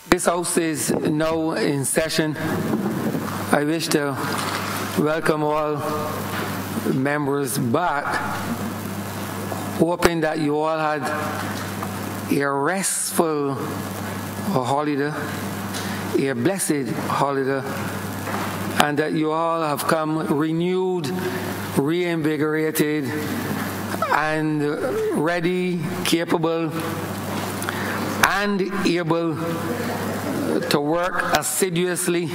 This House is now in session. I wish to welcome all members back, hoping that you all had a restful holiday, a blessed holiday, and that you all have come renewed, reinvigorated, and ready, capable, and able to work assiduously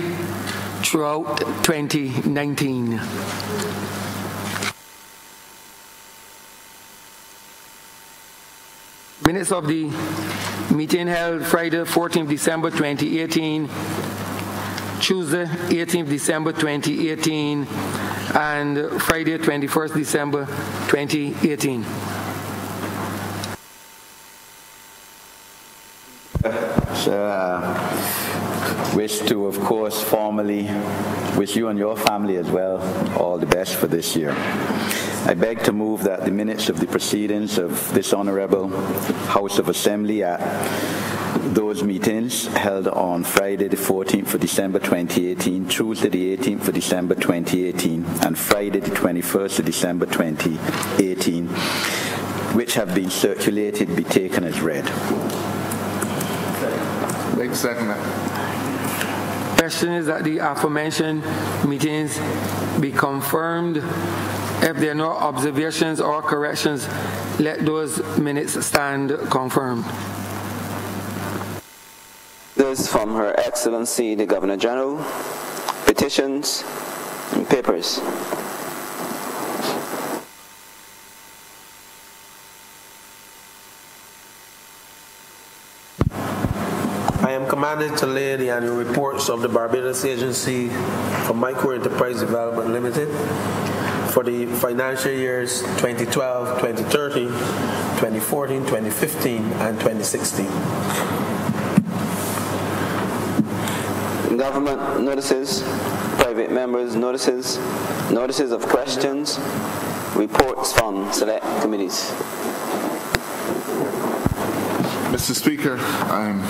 throughout 2019. Minutes of the meeting held Friday, 14th December 2018, Tuesday, 18th December 2018, and Friday, 21st December 2018. Wish to, of course, formally wish you and your family as well all the best for this year. I beg to move that the minutes of the proceedings of this Honourable House of Assembly at those meetings held on Friday the 14th of December 2018, Tuesday the 18th of December 2018, and Friday the 21st of December 2018, which have been circulated, be taken as read. Second that. Question is that the aforementioned meetings be confirmed. If there are no observations or corrections, let those minutes stand confirmed. This from Her Excellency the Governor General. Petitions and papers. I am commanded to lay the annual reports of the Barbados Agency for Micro Enterprise Development Limited for the financial years 2012, 2013, 2014, 2015, and 2016. Government notices, private members' notices, notices of questions, reports from select committees. Mr. Speaker, I'm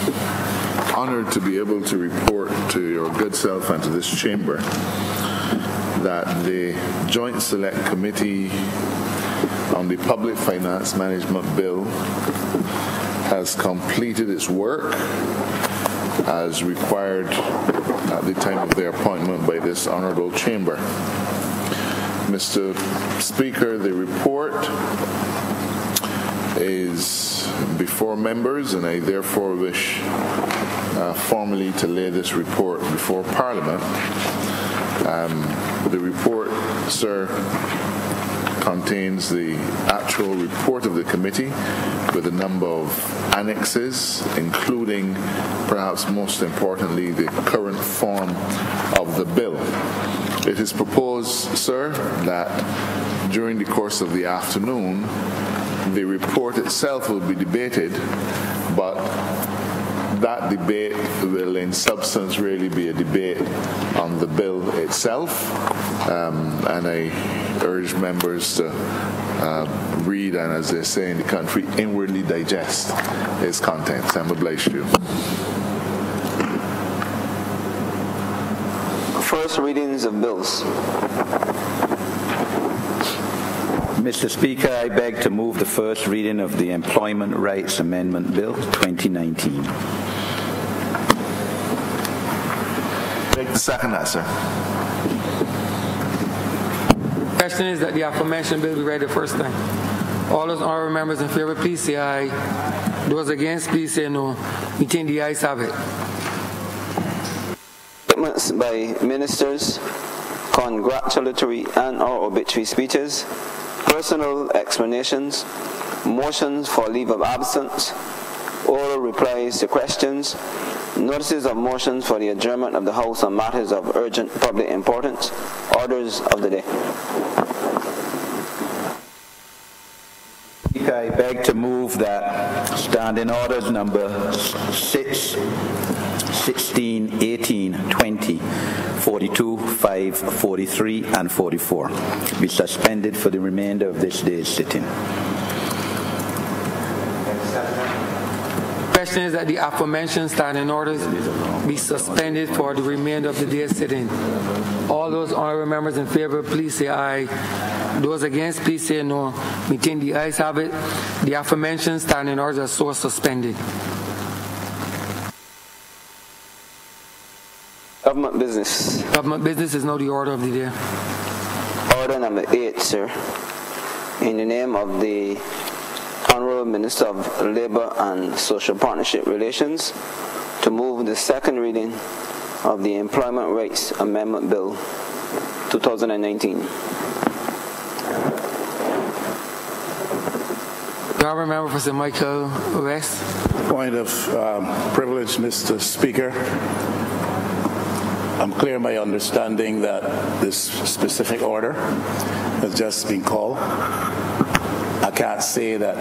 honored to be able to report to your good self and to this chamber that the Joint Select Committee on the Public Finance Management Bill has completed its work as required at the time of their appointment by this honorable chamber. Mr. Speaker, the report is before members, and I therefore wish formally to lay this report before Parliament. The report, sir, contains the actual report of the committee with a number of annexes, including, perhaps most importantly, the current form of the bill. It is proposed, sir, that during the course of the afternoon, the report itself will be debated, but that debate will in substance really be a debate on the bill itself, and I urge members to read and, as they say in the country, inwardly digest its contents. I'm obliged to. First readings of bills. Mr. Speaker, I beg to move the first reading of the Employment Rights Amendment Bill 2019. Second that, sir. Question is that the aforementioned bill be read the first time. All those honorable members in favor, please say aye. Those against, please say no. We think the ayes have it. Statements by ministers, congratulatory and/or obituary speeches, personal explanations, motions for leave of absence, oral replies to questions, notices of motions for the adjournment of the House on matters of urgent public importance, orders of the day. Speaker, I beg to move that standing orders number 6, 16, 18, 20, 42, 5, 43, and 44 be suspended for the remainder of this day's sitting. question is that the aforementioned standing orders be suspended for the remainder of the day sitting. All those honorable members in favor, please say aye. Those against, please say no. Meeting the ayes have it. The aforementioned standing orders are so suspended. Government business. Government business is now the order of the day. Order number 8, sir. In the name of the Honorable Minister of Labour and Social Partnership Relations, to move the second reading of the Employment Rights Amendment Bill 2019. Honorable member for St. Michael West. Point of privilege, Mr. Speaker. I'm clear in my understanding that this specific order has just been called. I can't say that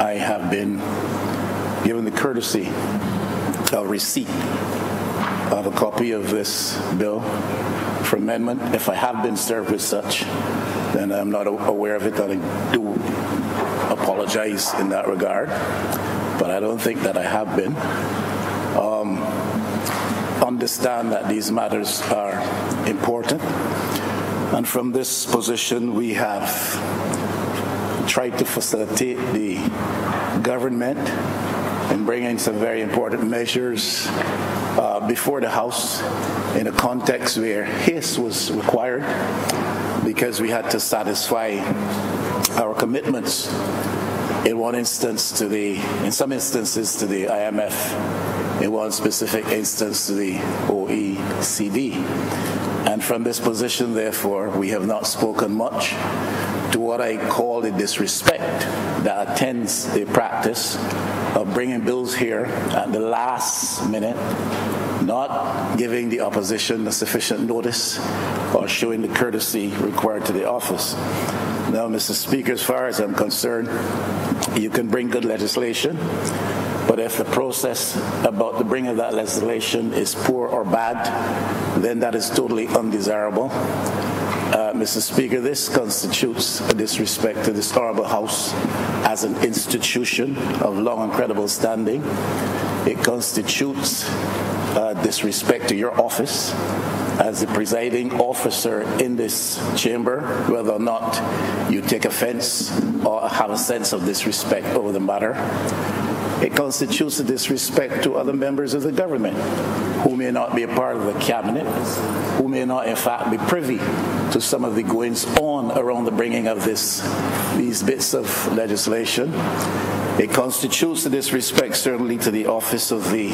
I have been given the courtesy of receipt of a copy of this bill for amendment. If I have been served with such, then I'm not aware of it, and I do apologize in that regard, but I don't think that I have been. Understand that these matters are important, and from this position we have tried to facilitate the government in bringing some very important measures before the House in a context where haste was required, because we had to satisfy our commitments in some instances to the IMF, in one specific instance to the OECD. And from this position, therefore, we have not spoken much to what I call the disrespect that attends the practice of bringing bills here at the last minute, not giving the opposition a sufficient notice or showing the courtesy required to the office. Now, Mr. Speaker, as far as I'm concerned, you can bring good legislation, but if the process about the bringing of that legislation is poor or bad, then that is totally undesirable. Mr. Speaker, this constitutes a disrespect to this honorable House as an institution of long and credible standing. It constitutes disrespect to your office as the presiding officer in this chamber, whether or not you take offense or have a sense of disrespect over the matter. It constitutes a disrespect to other members of the government who may not be a part of the cabinet, who may not in fact be privy to some of the goings on around the bringing of these bits of legislation. It constitutes a disrespect certainly to the office of the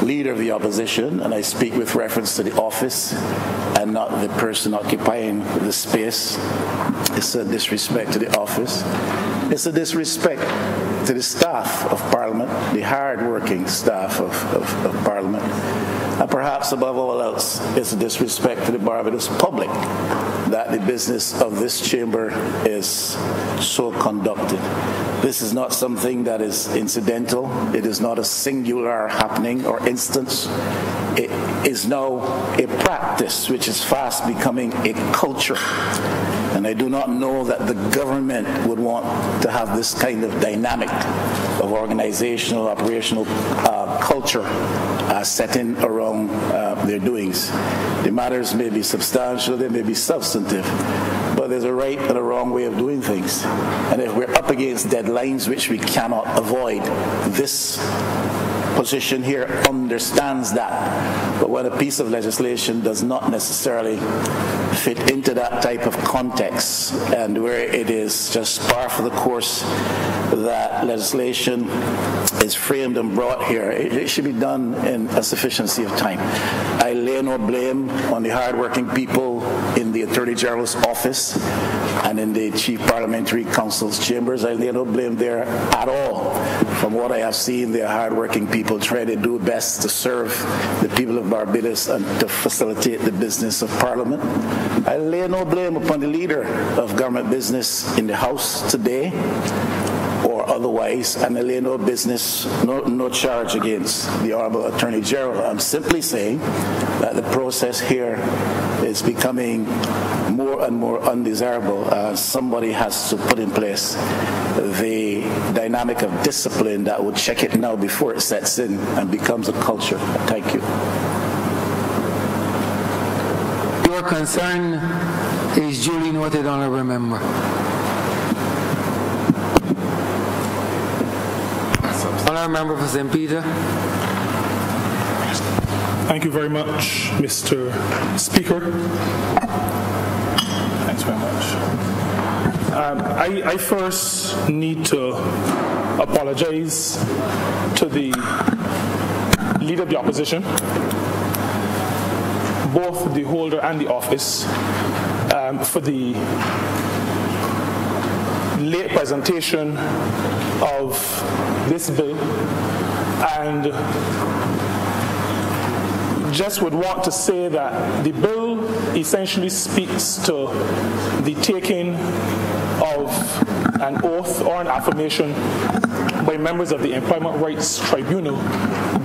leader of the opposition, and I speak with reference to the office and not the person occupying the space. It's a disrespect to the office. It's a disrespect to the staff of Parliament, the hard-working staff of Parliament. And perhaps above all else, it's a disrespect to the Barbados public that the business of this chamber is so conducted. This is not something that is incidental. It is not a singular happening or instance. It is now a practice which is fast becoming a culture. And I do not know that the government would want to have this kind of dynamic of organizational, operational culture setting around their doings. The matters may be substantial, they may be substantive, but there's a right and a wrong way of doing things. And if we're up against deadlines which we cannot avoid, this position here understands that. But when a piece of legislation does not necessarily fit into that type of context, and where it is just par for the course that legislation is framed and brought here, it should be done in a sufficiency of time. I lay no blame on the hard-working people in the Attorney General's office and in the Chief Parliamentary Council's chambers. I lay no blame there at all. From what I have seen, they are hard-working people trying to do best to serve the people of Barbados and to facilitate the business of Parliament. I lay no blame upon the leader of government business in the House today or otherwise, and I lay no charge against the Honorable Attorney General. I'm simply saying that the process here is it's becoming more and more undesirable. Somebody has to put in place the dynamic of discipline that would check it now before it sets in and becomes a culture. Thank you. Your concern is duly noted, honorable member. Honorable member for St. Peter. Thank you very much, Mr. Speaker. Thanks very much. I first need to apologize to the Leader of the Opposition, both the holder and the office, for the late presentation of this bill, and just would want to say that the bill essentially speaks to the taking of an oath or an affirmation by members of the Employment Rights Tribunal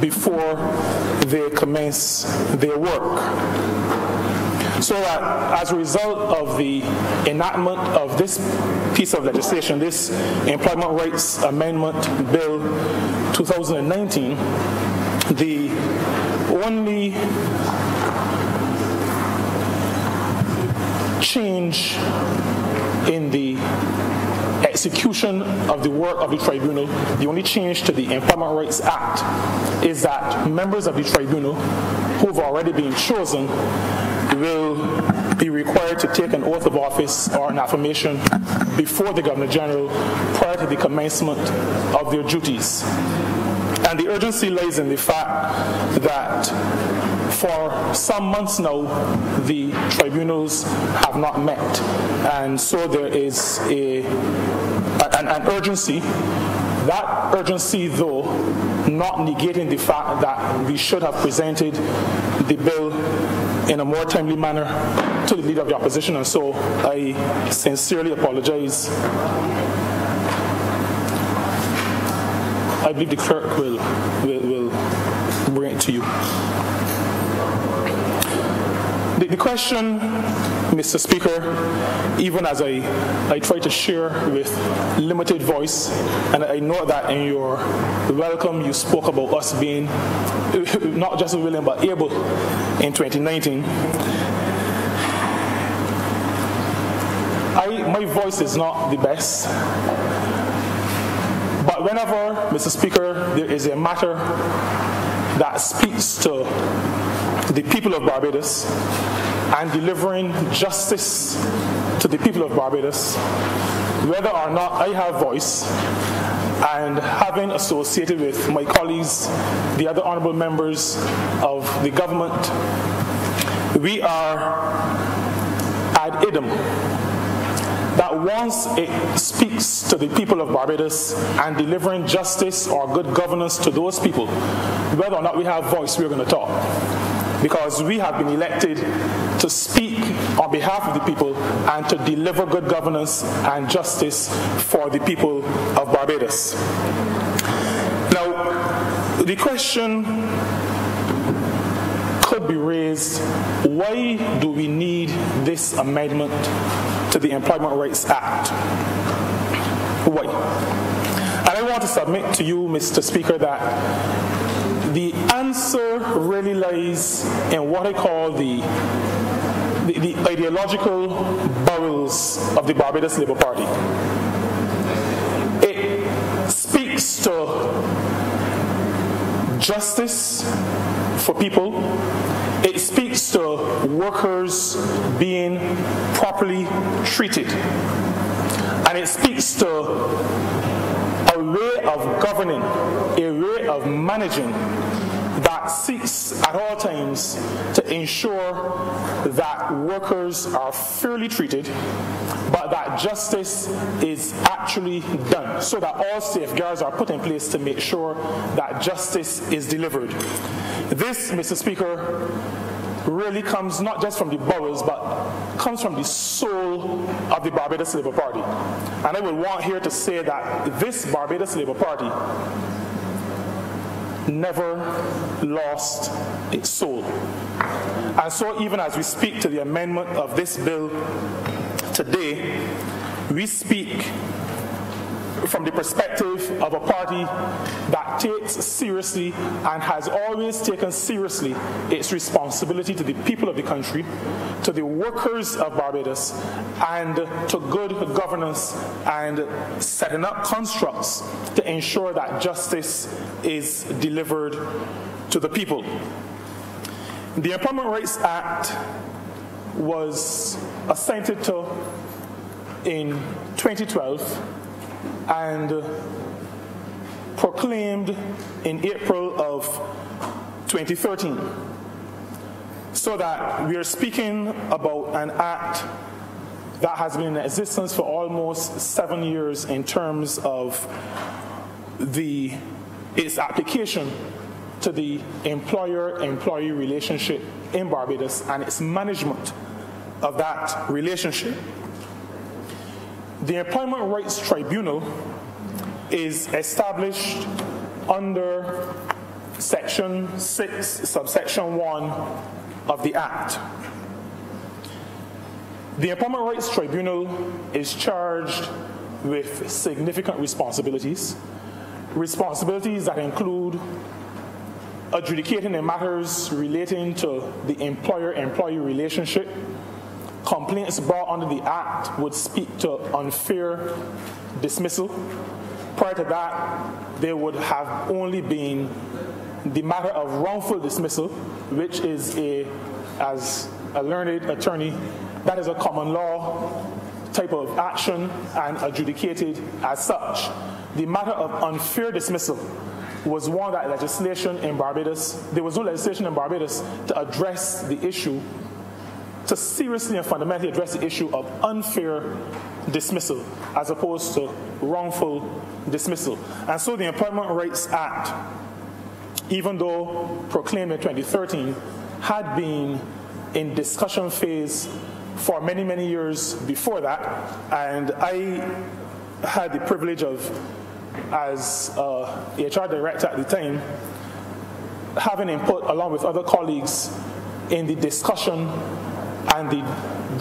before they commence their work. So that as a result of the enactment of this piece of legislation, this Employment Rights Amendment Bill 2019, the only change in the execution of the work of the tribunal, the only change to the Employment Rights Act is that members of the tribunal who have already been chosen will be required to take an oath of office or an affirmation before the Governor General prior to the commencement of their duties. And the urgency lies in the fact that for some months now, the tribunals have not met. And so there is an urgency. That urgency, though, not negating the fact that we should have presented the bill in a more timely manner to the Leader of the Opposition. And so I sincerely apologize. I believe the clerk will bring it to you. The question, Mr. Speaker, even as I try to share with limited voice, and I know that in your welcome you spoke about us being not just willing but able in 2019. My voice is not the best. But whenever, Mr. Speaker, there is a matter that speaks to the people of Barbados and delivering justice to the people of Barbados, whether or not I have voice, and having associated with my colleagues, the other honourable members of the government, we are ad idem that once it speaks to the people of Barbados and delivering justice or good governance to those people, whether or not we have voice, we're going to talk. Because we have been elected to speak on behalf of the people and to deliver good governance and justice for the people of Barbados. Now, the question could be raised, why do we need this amendment to the Employment Rights Act? Why? And I want to submit to you, Mr. Speaker, that the answer really lies in what I call the ideological bowels of the Barbados Labour Party. It speaks to justice for people. It speaks to workers being properly treated. And it speaks to a way of governing, a way of managing that seeks at all times to ensure that workers are fairly treated, but that justice is actually done, so that all safeguards are put in place to make sure that justice is delivered. This, Mr. Speaker, really comes not just from the bowels, but comes from the soul of the Barbados Labour Party. And I would want here to say that this Barbados Labour Party never lost its soul. And so even as we speak to the amendment of this bill today, we speak from the perspective of a party that takes seriously and has always taken seriously its responsibility to the people of the country, to the workers of Barbados, and to good governance and setting up constructs to ensure that justice is delivered to the people. The Employment Rights Act was assented to in 2012 and proclaimed in April of 2013. So that we are speaking about an act that has been in existence for almost 7 years in terms of its application to the employer-employee relationship in Barbados and its management of that relationship. The Employment Rights Tribunal is established under Section 6, subsection 1 of the Act. The Employment Rights Tribunal is charged with significant responsibilities that include adjudicating the matters relating to the employer-employee relationship. Complaints brought under the Act would speak to unfair dismissal. Prior to that, there would have only been the matter of wrongful dismissal, which is as a learned attorney, that is a common law type of action and adjudicated as such. The matter of unfair dismissal was one that legislation in Barbados, there was no legislation in Barbados to address the issue, to seriously and fundamentally address the issue of unfair dismissal as opposed to wrongful dismissal. And so the Employment Rights Act, even though proclaimed in 2013, had been in discussion phase for many, many years before that. And I had the privilege of, as HR director at the time, having input along with other colleagues in the discussion and the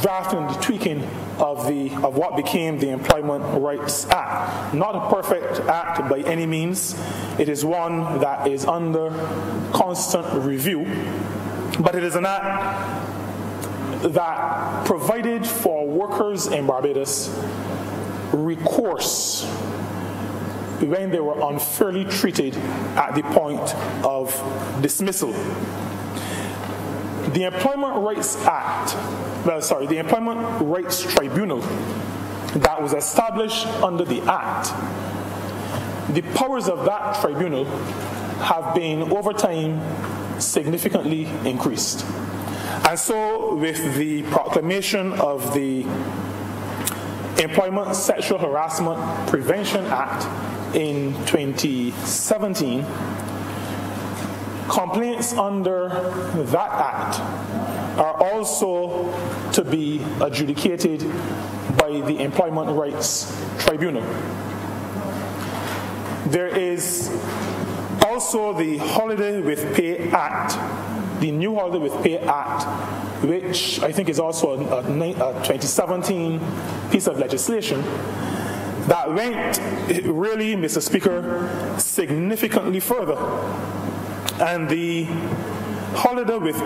drafting and the tweaking of what became the Employment Rights Act. Not a perfect act by any means. It is one that is under constant review, but it is an act that provided for workers in Barbados recourse when they were unfairly treated at the point of dismissal. The Employment Rights Act, the Employment Rights Tribunal that was established under the Act, the powers of that tribunal have been over time significantly increased. And so with the proclamation of the Employment Sexual Harassment Prevention Act in 2017, complaints under that act are also to be adjudicated by the Employment Rights Tribunal. There is also the Holiday with Pay Act, the new Holiday with Pay Act, which I think is also a 2017 piece of legislation that went really, Mr. Speaker, significantly further. And the Holidays with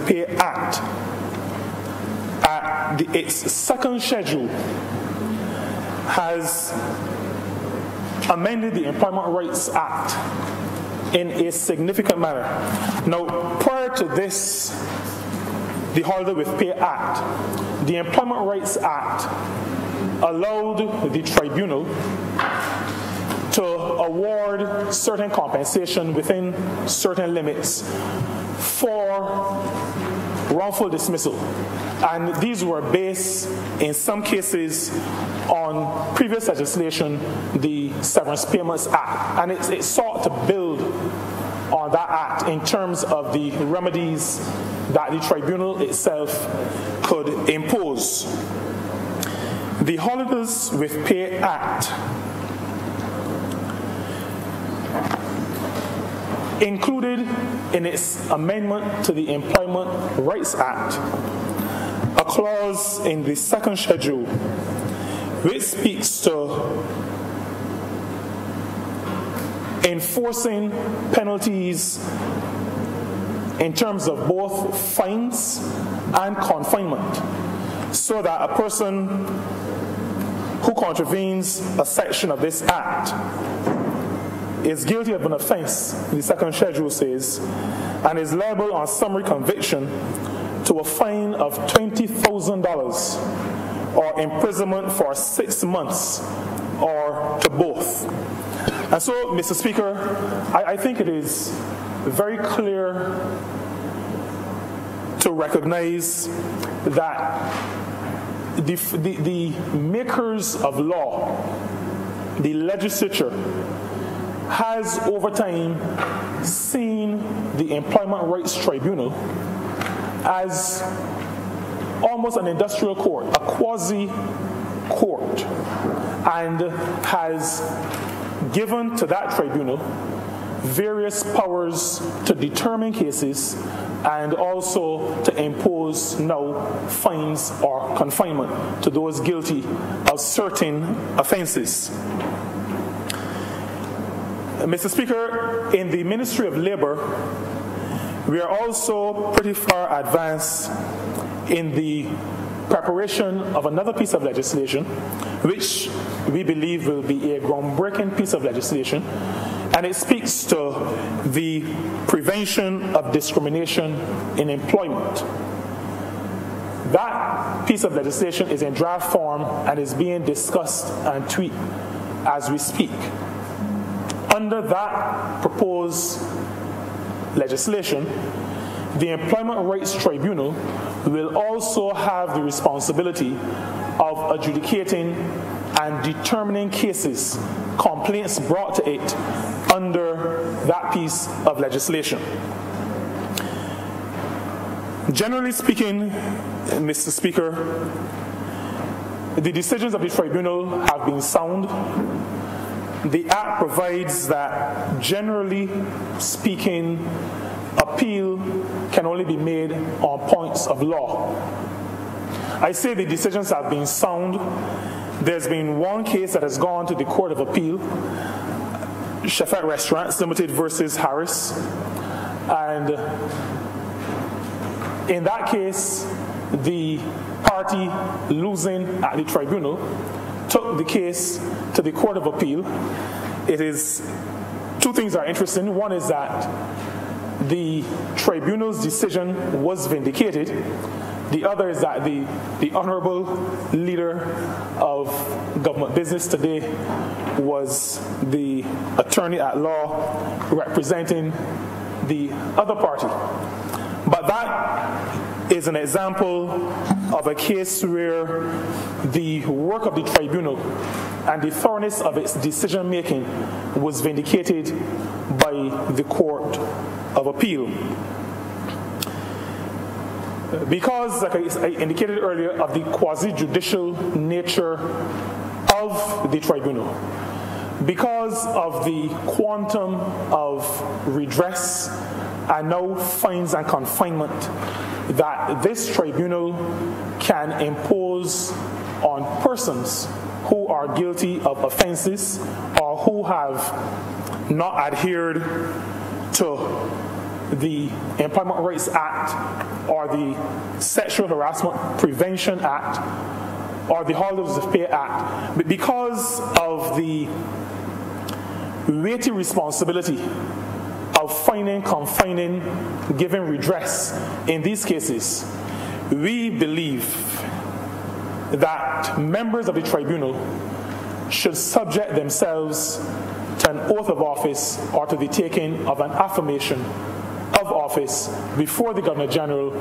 Pay Act, at its second schedule, has amended the Employment Rights Act in a significant manner. Now, prior to this, the Holiday with Pay Act, the Employment Rights Act allowed the tribunal to award certain compensation within certain limits for wrongful dismissal. And these were based, in some cases, on previous legislation, the Severance Payments Act. And it sought to build on that act in terms of the remedies that the tribunal itself could impose. The Holidays with Pay Act included in its amendment to the Employment Rights Act a clause in the second schedule which speaks to enforcing penalties in terms of both fines and confinement, so that a person who contravenes a section of this act is guilty of an offense, the second schedule says, and is liable on summary conviction to a fine of $20,000 or imprisonment for 6 months or to both. And so, Mr. Speaker, I think it is very clear to recognize that the makers of law, the legislature, has over time seen the Employment Rights Tribunal as almost an industrial court, a quasi-court, and has given to that tribunal various powers to determine cases and also to impose now fines or confinement to those guilty of certain offenses. Mr. Speaker, in the Ministry of Labor, we are also pretty far advanced in the preparation of another piece of legislation, which we believe will be a groundbreaking piece of legislation, and it speaks to the prevention of discrimination in employment. That piece of legislation is in draft form and is being discussed and tweaked as we speak. Under that proposed legislation, the Employment Rights Tribunal will also have the responsibility of adjudicating and determining cases, complaints brought to it under that piece of legislation. Generally speaking, Mr. Speaker, the decisions of the tribunal have been sound. The Act provides that, generally speaking, appeal can only be made on points of law. I say the decisions have been sound. There's been one case that has gone to the Court of Appeal, Chefette Restaurants Limited versus Harris, and in that case, the party losing at the tribunal took the case to the Court of Appeal. Two things are interesting. One is that the tribunal's decision was vindicated. The other is that the honorable leader of government business today was the attorney at law representing the other party. But that is an example of a case where the work of the tribunal and the thoroughness of its decision making was vindicated by the Court of Appeal. Because, like I indicated earlier, of the quasi-judicial nature of the tribunal, because of the quantum of redress and now fines and confinement that this tribunal can impose on persons who are guilty of offenses or who have not adhered to the Employment Rights Act or the Sexual Harassment Prevention Act or the Holidays of Pay Act, but because of the weighty responsibility of fining, confining, giving redress in these cases, we believe that members of the tribunal should subject themselves to an oath of office or to the taking of an affirmation of office before the Governor General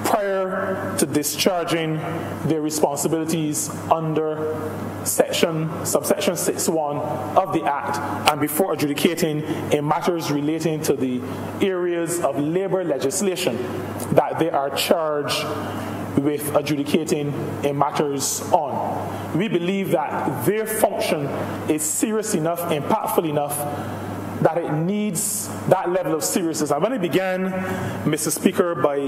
prior to discharging their responsibilities under subsection 6.1 of the Act and before adjudicating in matters relating to the areas of labor legislation that they are charged with adjudicating in matters on. We believe that their function is serious enough, impactful enough, that it needs that level of seriousness. I want to begin, Mr. Speaker, by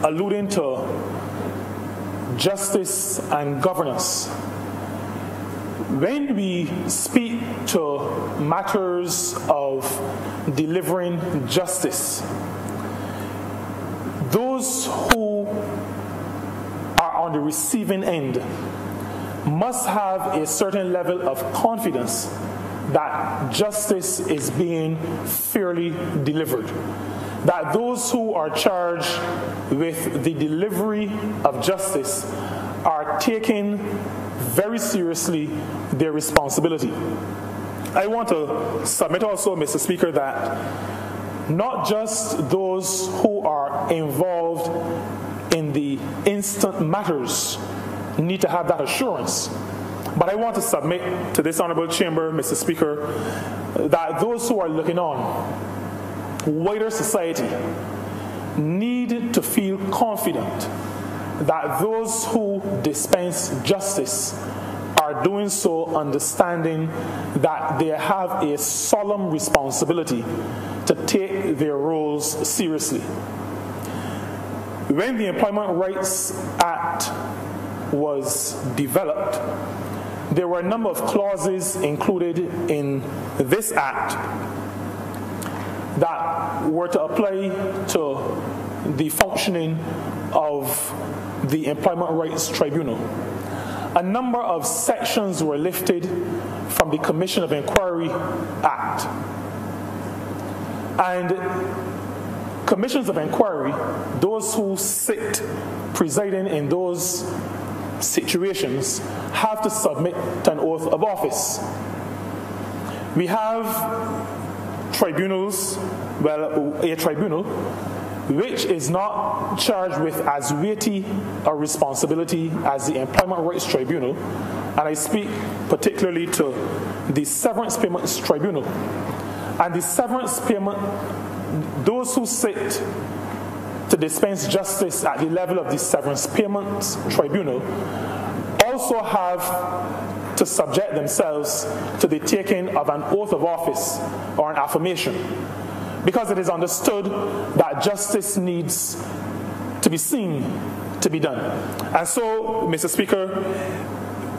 alluding to justice and governance. When we speak to matters of delivering justice, those who are on the receiving end must have a certain level of confidence that justice is being fairly delivered, that those who are charged with the delivery of justice are taking very seriously their responsibility. I want to submit also, Mr. Speaker, that not just those who are involved in the instant matters need to have that assurance, but I want to submit to this honorable chamber, Mr. Speaker, that those who are looking on, wider society, need to feel confident that those who dispense justice are doing so understanding that they have a solemn responsibility to take their roles seriously. When the Employment Rights Act was developed, there were a number of clauses included in this act that were to apply to the functioning of the Employment Rights Tribunal. A number of sections were lifted from the Commission of Inquiry Act. And commissions of inquiry, those who sit presiding in those situations, have to submit to an oath of office. We have tribunals, a tribunal which is not charged with as weighty a responsibility as the Employment Rights Tribunal, and I speak particularly to the Severance Payments Tribunal. And the severance payment, those who sit to dispense justice at the level of the Severance Payments Tribunal also have to subject themselves to the taking of an oath of office or an affirmation, because it is understood that justice needs to be seen to be done. And so, Mr. Speaker,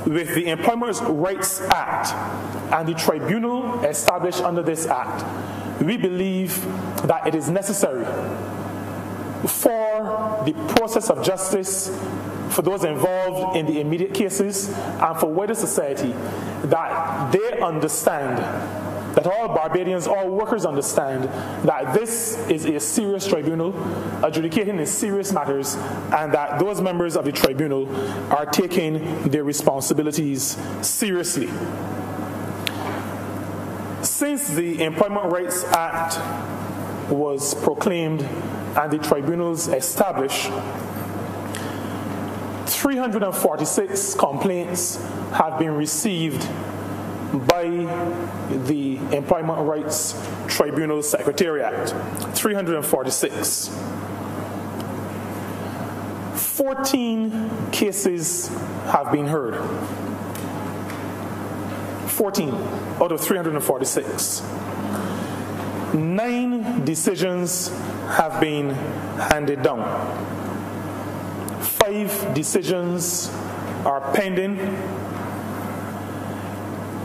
with the Employment Rights Act and the tribunal established under this act, we believe that it is necessary for the process of justice, for those involved in the immediate cases, and for wider society, that they understand, that all Barbadians, all workers understand that this is a serious tribunal, adjudicating in serious matters, and that those members of the tribunal are taking their responsibilities seriously. Since the Employment Rights Act was proclaimed and the tribunals established, 346 complaints have been received by the Employment Rights Tribunal Secretariat. 346. 14 cases have been heard. 14 out of 346. 9 decisions have been handed down. 5 decisions are pending.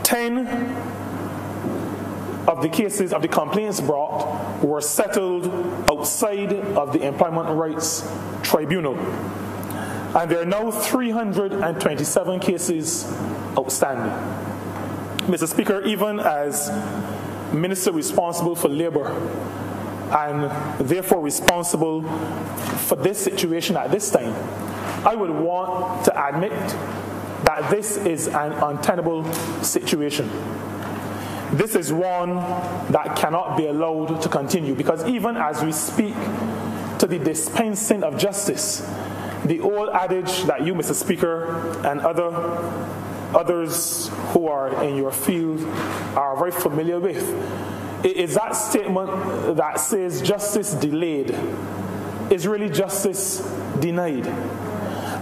10 of the cases, of the complaints brought, were settled outside of the Employment Rights Tribunal. And there are now 327 cases outstanding. Mr. Speaker, even as Minister responsible for Labour and therefore responsible for this situation at this time, I would want to admit that this is an untenable situation. This is one that cannot be allowed to continue, because even as we speak to the dispensing of justice, the old adage that you, Mr. Speaker, and others who are in your field are very familiar with, is that statement that says justice delayed is really justice denied.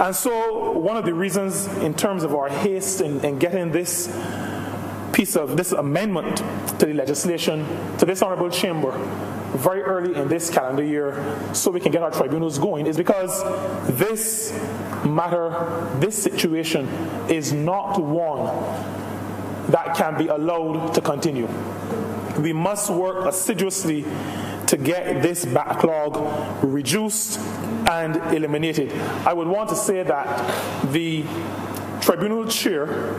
And so one of the reasons in terms of our haste in getting this this amendment to the legislation to this honorable chamber very early in this calendar year so we can get our tribunals going is because this matter, this situation is not one that can be allowed to continue. We must work assiduously to get this backlog reduced and eliminated. I would want to say that the tribunal chair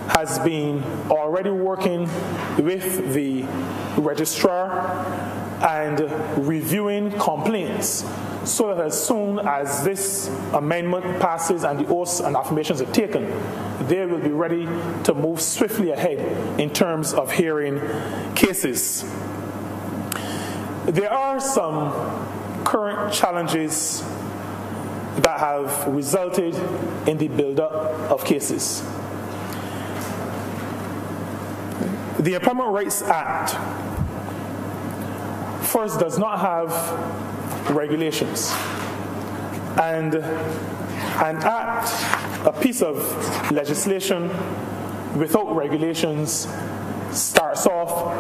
has been already working with the registrar and reviewing complaints so that as soon as this amendment passes and the oaths and affirmations are taken, they will be ready to move swiftly ahead in terms of hearing cases. There are some current challenges that have resulted in the buildup of cases. The Employment Rights Act first does not have regulations, and an act, a piece of legislation without regulations starts off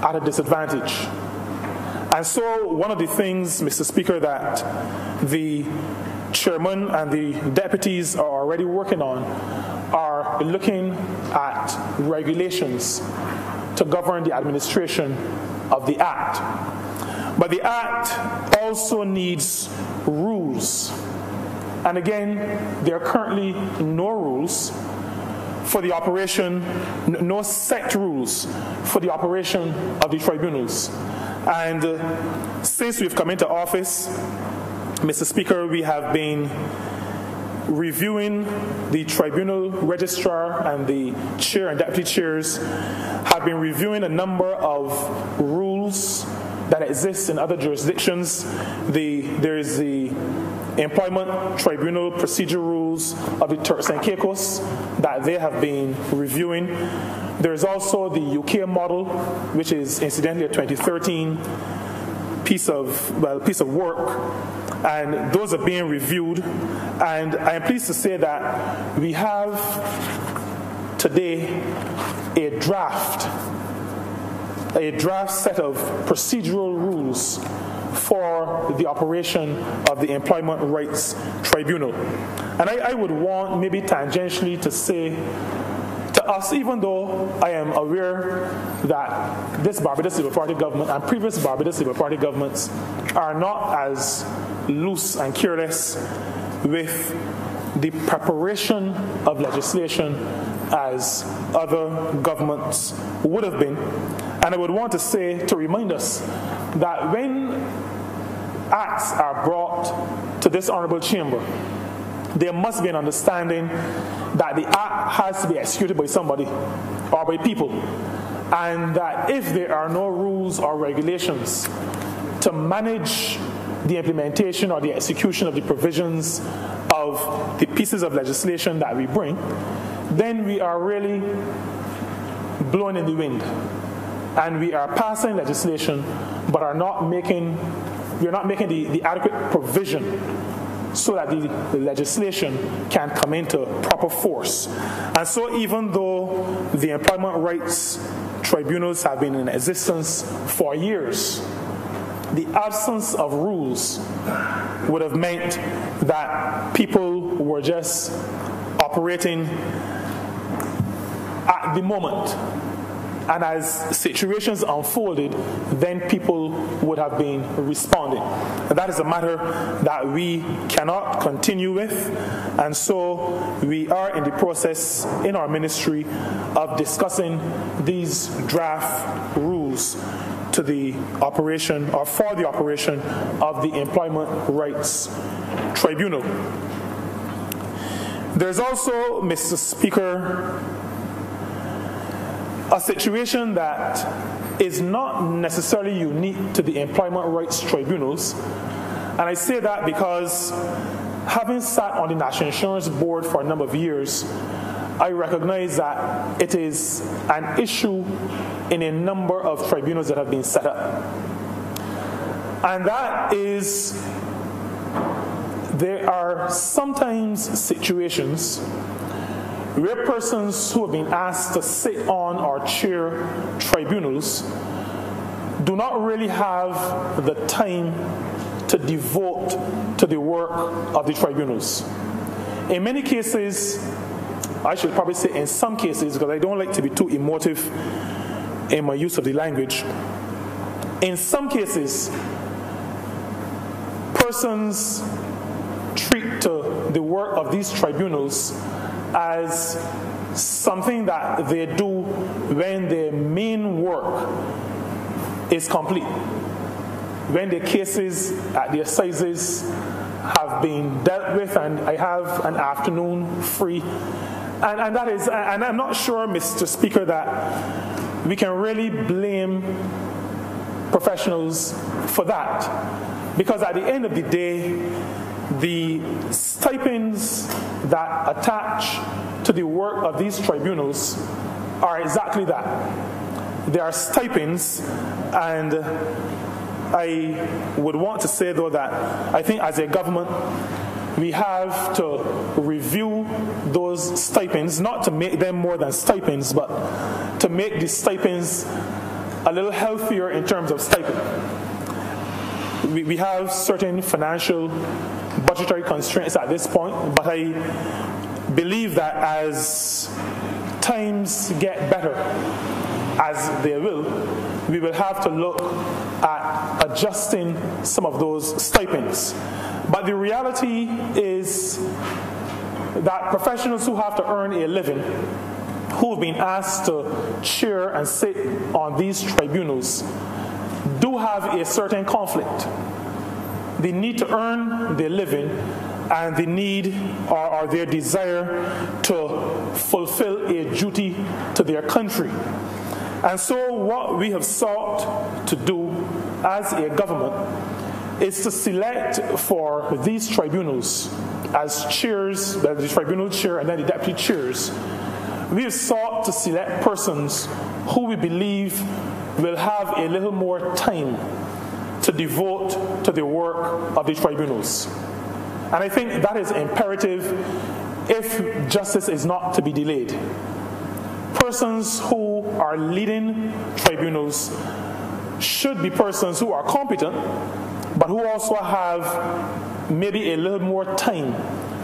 at a disadvantage. And so one of the things, Mr. Speaker, that the chairman and the deputies are already working on are looking at regulations to govern the administration of the Act. But the Act also needs rules. And again, there are currently no rules for the operation, no set rules for the operation of the tribunals. And since we've come into office, Mr. Speaker, we have been reviewing the tribunal registrar, and the chair and deputy chairs have been reviewing a number of rules that exist in other jurisdictions. There is the Employment Tribunal Procedure Rules of the Turks and Caicos that they have been reviewing. There is also the UK model, which is incidentally a 2013 piece of work, and those are being reviewed. And I am pleased to say that we have today a draft set of procedural rules for the operation of the Employment Rights Tribunal. And I would want maybe tangentially to say to us, even though I am aware that this Barbados Labour Party government and previous Barbados Labour Party governments are not as loose and careless with the preparation of legislation as other governments would have been. And I would want to say, to remind us, that when acts are brought to this honourable chamber, there must be an understanding that the act has to be executed by somebody or by people, and that if there are no rules or regulations to manage the implementation or the execution of the provisions of the pieces of legislation that we bring, then we are really blowing in the wind, and we are passing legislation but are not making the adequate provision so that the legislation can come into proper force. And so even though the employment rights tribunals have been in existence for years, the absence of rules would have meant that people were just operating at the moment. And as situations unfolded, then people would have been responding. And that is a matter that we cannot continue with. And so we are in the process in our ministry of discussing these draft rules to the operation, or for the operation, of the Employment Rights Tribunal. There's also, Mr. Speaker, a situation that is not necessarily unique to the Employment Rights Tribunals. And I say that because, having sat on the National Insurance Board for a number of years, I recognize that it is an issue in a number of tribunals that have been set up. And that is, there are sometimes situations where persons who have been asked to sit on or chair tribunals do not really have the time to devote to the work of the tribunals. In many cases, I should probably say in some cases, because I don't like to be too emotive in my use of the language, in some cases, persons treat the work of these tribunals as something that they do when their main work is complete, when the cases at the assizes have been dealt with and I have an afternoon free. And that is, and I'm not sure, Mr. Speaker, that we can really blame professionals for that, because at the end of the day, the stipends that attach to the work of these tribunals are exactly that. They are stipends, and I would want to say, though, that I think as a government, we have to review those stipends, not to make them more than stipends, but to make the stipends a little healthier in terms of stipend. We have certain financial, budgetary constraints at this point, but I believe that as times get better, as they will, we will have to look at adjusting some of those stipends. But the reality is that professionals who have to earn a living, who have been asked to chair and sit on these tribunals, do have a certain conflict. They need to earn their living, and the need or their desire to fulfill a duty to their country. And so what we have sought to do as a government is to select for these tribunals as chairs, the tribunal chair and then the deputy chairs. We have sought to select persons who we believe will have a little more time to devote to the work of the tribunals. And I think that is imperative if justice is not to be delayed. Persons who are leading tribunals should be persons who are competent, but who also have maybe a little more time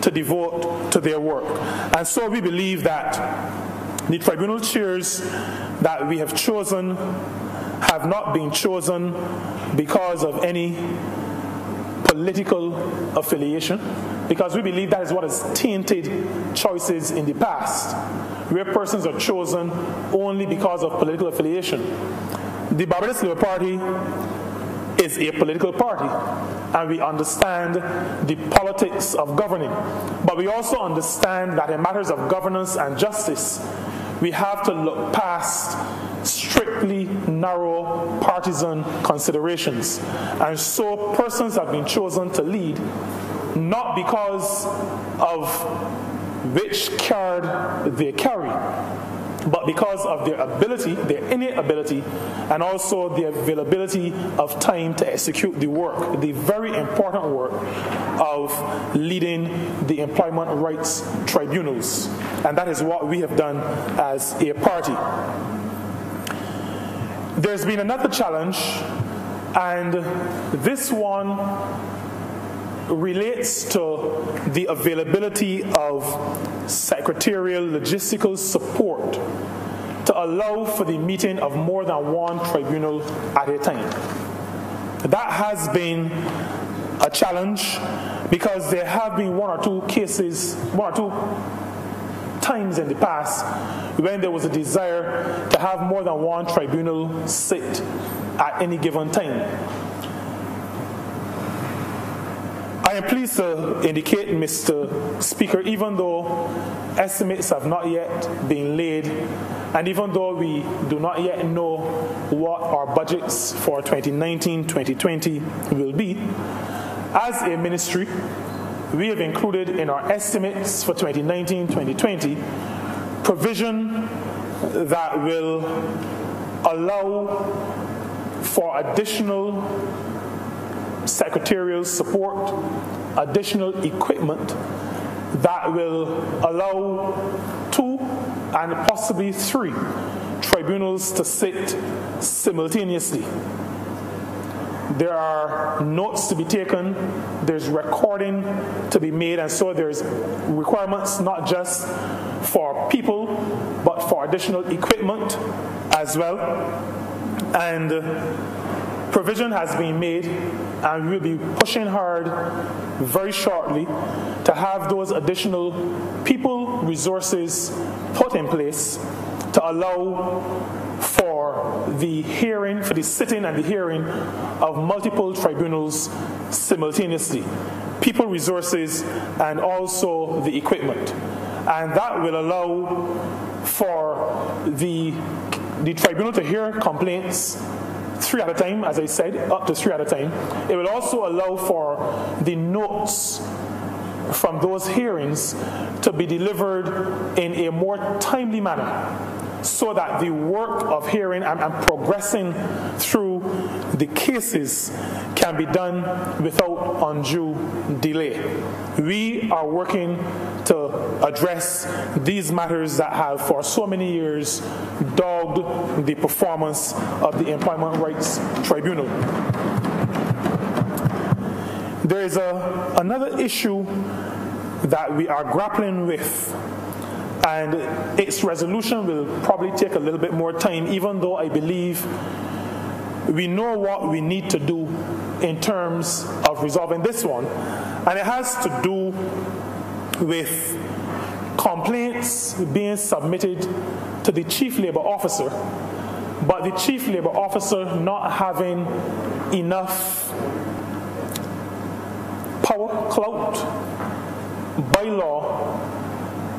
to devote to their work. And so we believe that the tribunal chairs that we have chosen have not been chosen because of any political affiliation, because we believe that is what has tainted choices in the past, where persons are chosen only because of political affiliation. The Barbados Labour Party is a political party, and we understand the politics of governing. But we also understand that in matters of governance and justice, we have to look past strictly narrow partisan considerations. And so persons have been chosen to lead not because of which card they carry, but because of their ability, their innate ability, and also the availability of time to execute the work, the very important work of leading the employment rights tribunals. And that is what we have done as a party. There's been another challenge, and this one relates to the availability of secretarial logistical support to allow for the meeting of more than one tribunal at a time. That has been a challenge because there have been one or two times in the past when there was a desire to have more than one tribunal sit at any given time. I am pleased to indicate, Mr. Speaker, even though estimates have not yet been laid, and even though we do not yet know what our budgets for 2019-2020 will be, as a ministry, we have included in our estimates for 2019-2020 provision that will allow for additional secretarial support, additional equipment, that will allow 2 and possibly 3 tribunals to sit simultaneously. There are notes to be taken, there's recording to be made, and so there's requirements not just for people, but for additional equipment as well. And provision has been made, and we will be pushing hard very shortly to have those additional people, resources put in place to allow for the hearing, for the sitting and the hearing of multiple tribunals simultaneously. People, resources, and also the equipment. And that will allow for the tribunal to hear complaints 3 at a time, as I said, up to 3 at a time. It will also allow for the notes from those hearings to be delivered in a more timely manner, so that the work of hearing and progressing through the cases can be done without undue delay. We are working to address these matters that have for so many years dogged the performance of the Employment Rights Tribunal. There is another issue that we are grappling with, and its resolution will probably take a little bit more time, even though I believe we know what we need to do in terms of resolving this one. And it has to do with complaints being submitted to the Chief Labour Officer, but the Chief Labour Officer not having enough power, clout, by law,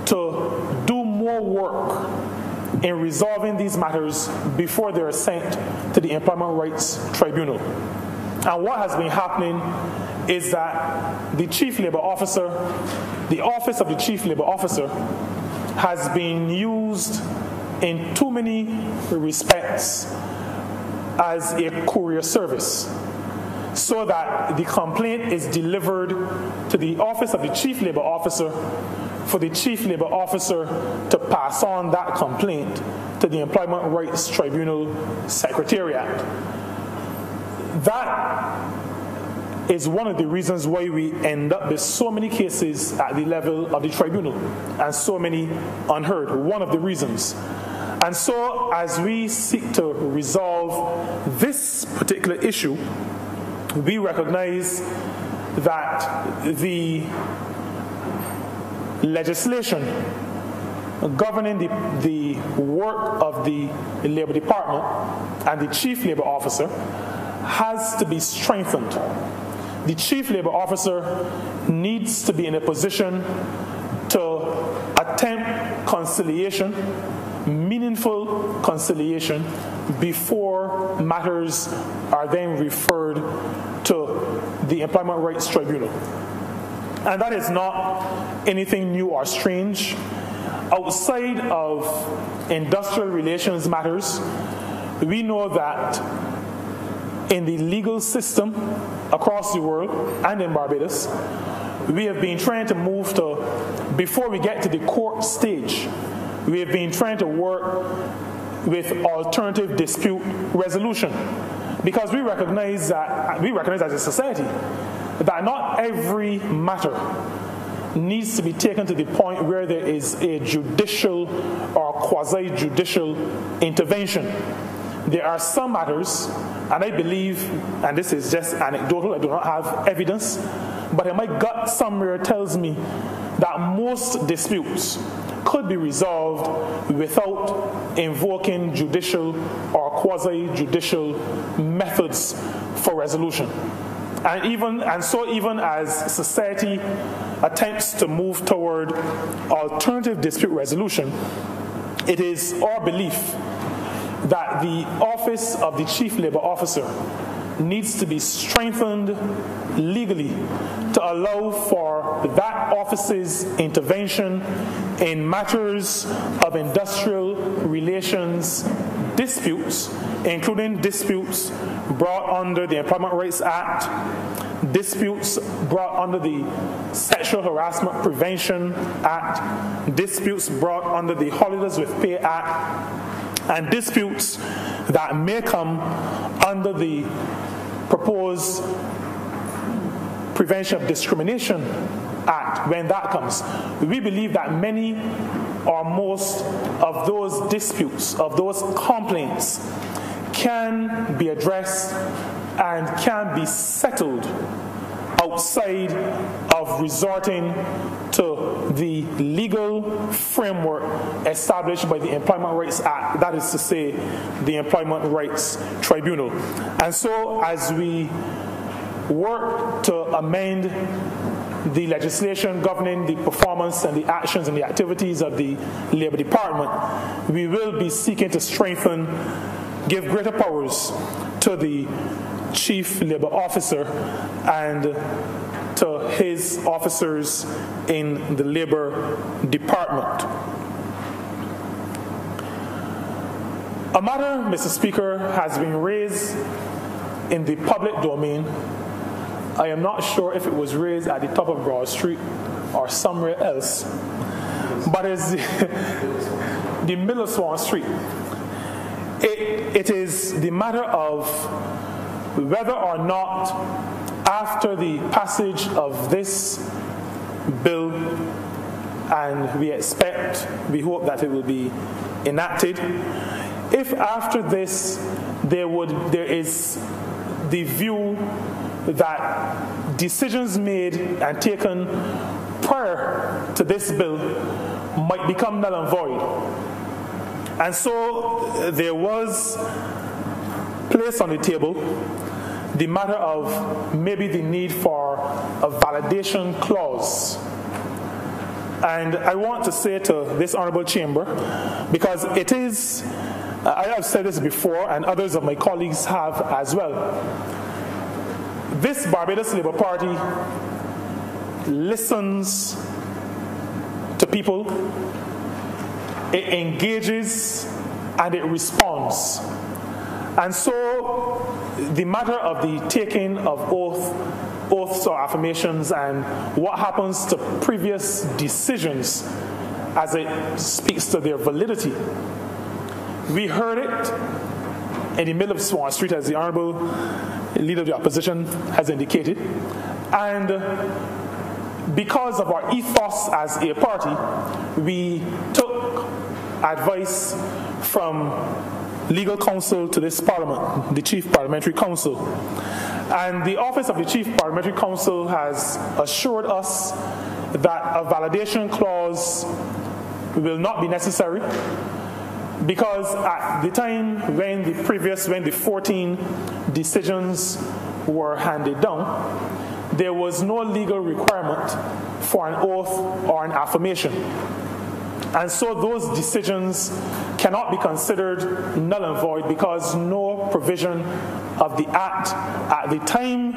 to do more work in resolving these matters before they are sent to the Employment Rights Tribunal. And what has been happening is that the Chief Labour Officer, the Office of the Chief Labour Officer, has been used in too many respects as a courier service, so that the complaint is delivered to the Office of the Chief Labour Officer for the Chief Labour Officer to pass on that complaint to the Employment Rights Tribunal Secretariat. That is one of the reasons why we end up with so many cases at the level of the tribunal and so many unheard. One of the reasons. And so as we seek to resolve this particular issue, we recognize that the legislation governing the work of the Labour Department and the Chief Labour Officer has to be strengthened. The Chief Labour Officer needs to be in a position to attempt conciliation, meaningful conciliation, before matters are then referred to the Employment Rights Tribunal. And that is not anything new or strange. Outside of industrial relations matters, we know that in the legal system across the world and in Barbados, we have been trying to move to, before we get to the court stage, we have been trying to work with alternative dispute resolution, because we recognize as a society that not every matter needs to be taken to the point where there is a judicial or quasi-judicial intervention. There are some matters, and I believe, and this is just anecdotal, I do not have evidence, but my gut somewhere tells me that most disputes could be resolved without invoking judicial or quasi-judicial methods for resolution. And so even as society attempts to move toward alternative dispute resolution, it is our belief that the Office of the Chief Labour Officer needs to be strengthened legally to allow for that office's intervention in matters of industrial relations disputes, including disputes brought under the Employment Rights Act, disputes brought under the Sexual Harassment Prevention Act, disputes brought under the Holidays with Pay Act, and disputes that may come under the proposed Prevention of Discrimination Act when that comes. We believe that many or most of those disputes, of those complaints, can be addressed and can be settled outside of resorting to the legal framework established by the Employment Rights Act, that is to say, the Employment Rights Tribunal. And so as we work to amend the legislation governing the performance and the actions and the activities of the Labour Department, we will be seeking to strengthen, give greater powers to the Chief Labour Officer and to his officers in the Labour Department. A matter, Mr. Speaker, has been raised in the public domain. I am not sure if it was raised at the top of Broad Street or somewhere else, but it's the middle of Swan Street. It is the matter of whether or not, after the passage of this bill, and we hope that it will be enacted, if after this there is the view that decisions made and taken prior to this bill might become null and void. And so there was placed on the table the matter of maybe the need for a validation clause. And I want to say to this honorable chamber, because it is, I have said this before and others of my colleagues have as well, this Barbados Labour Party listens to people, it engages, and it responds. And so the matter of the taking of oaths or affirmations and what happens to previous decisions as it speaks to their validity, we heard it in the middle of Swan Street, as the Honourable Leader of the Opposition has indicated. And because of our ethos as a party, we took advice from legal counsel to this Parliament, the Chief Parliamentary Counsel. And the Office of the Chief Parliamentary Counsel has assured us that a validation clause will not be necessary, because at the time when the 14 decisions were handed down, there was no legal requirement for an oath or an affirmation. And so those decisions cannot be considered null and void because no provision of the Act at the time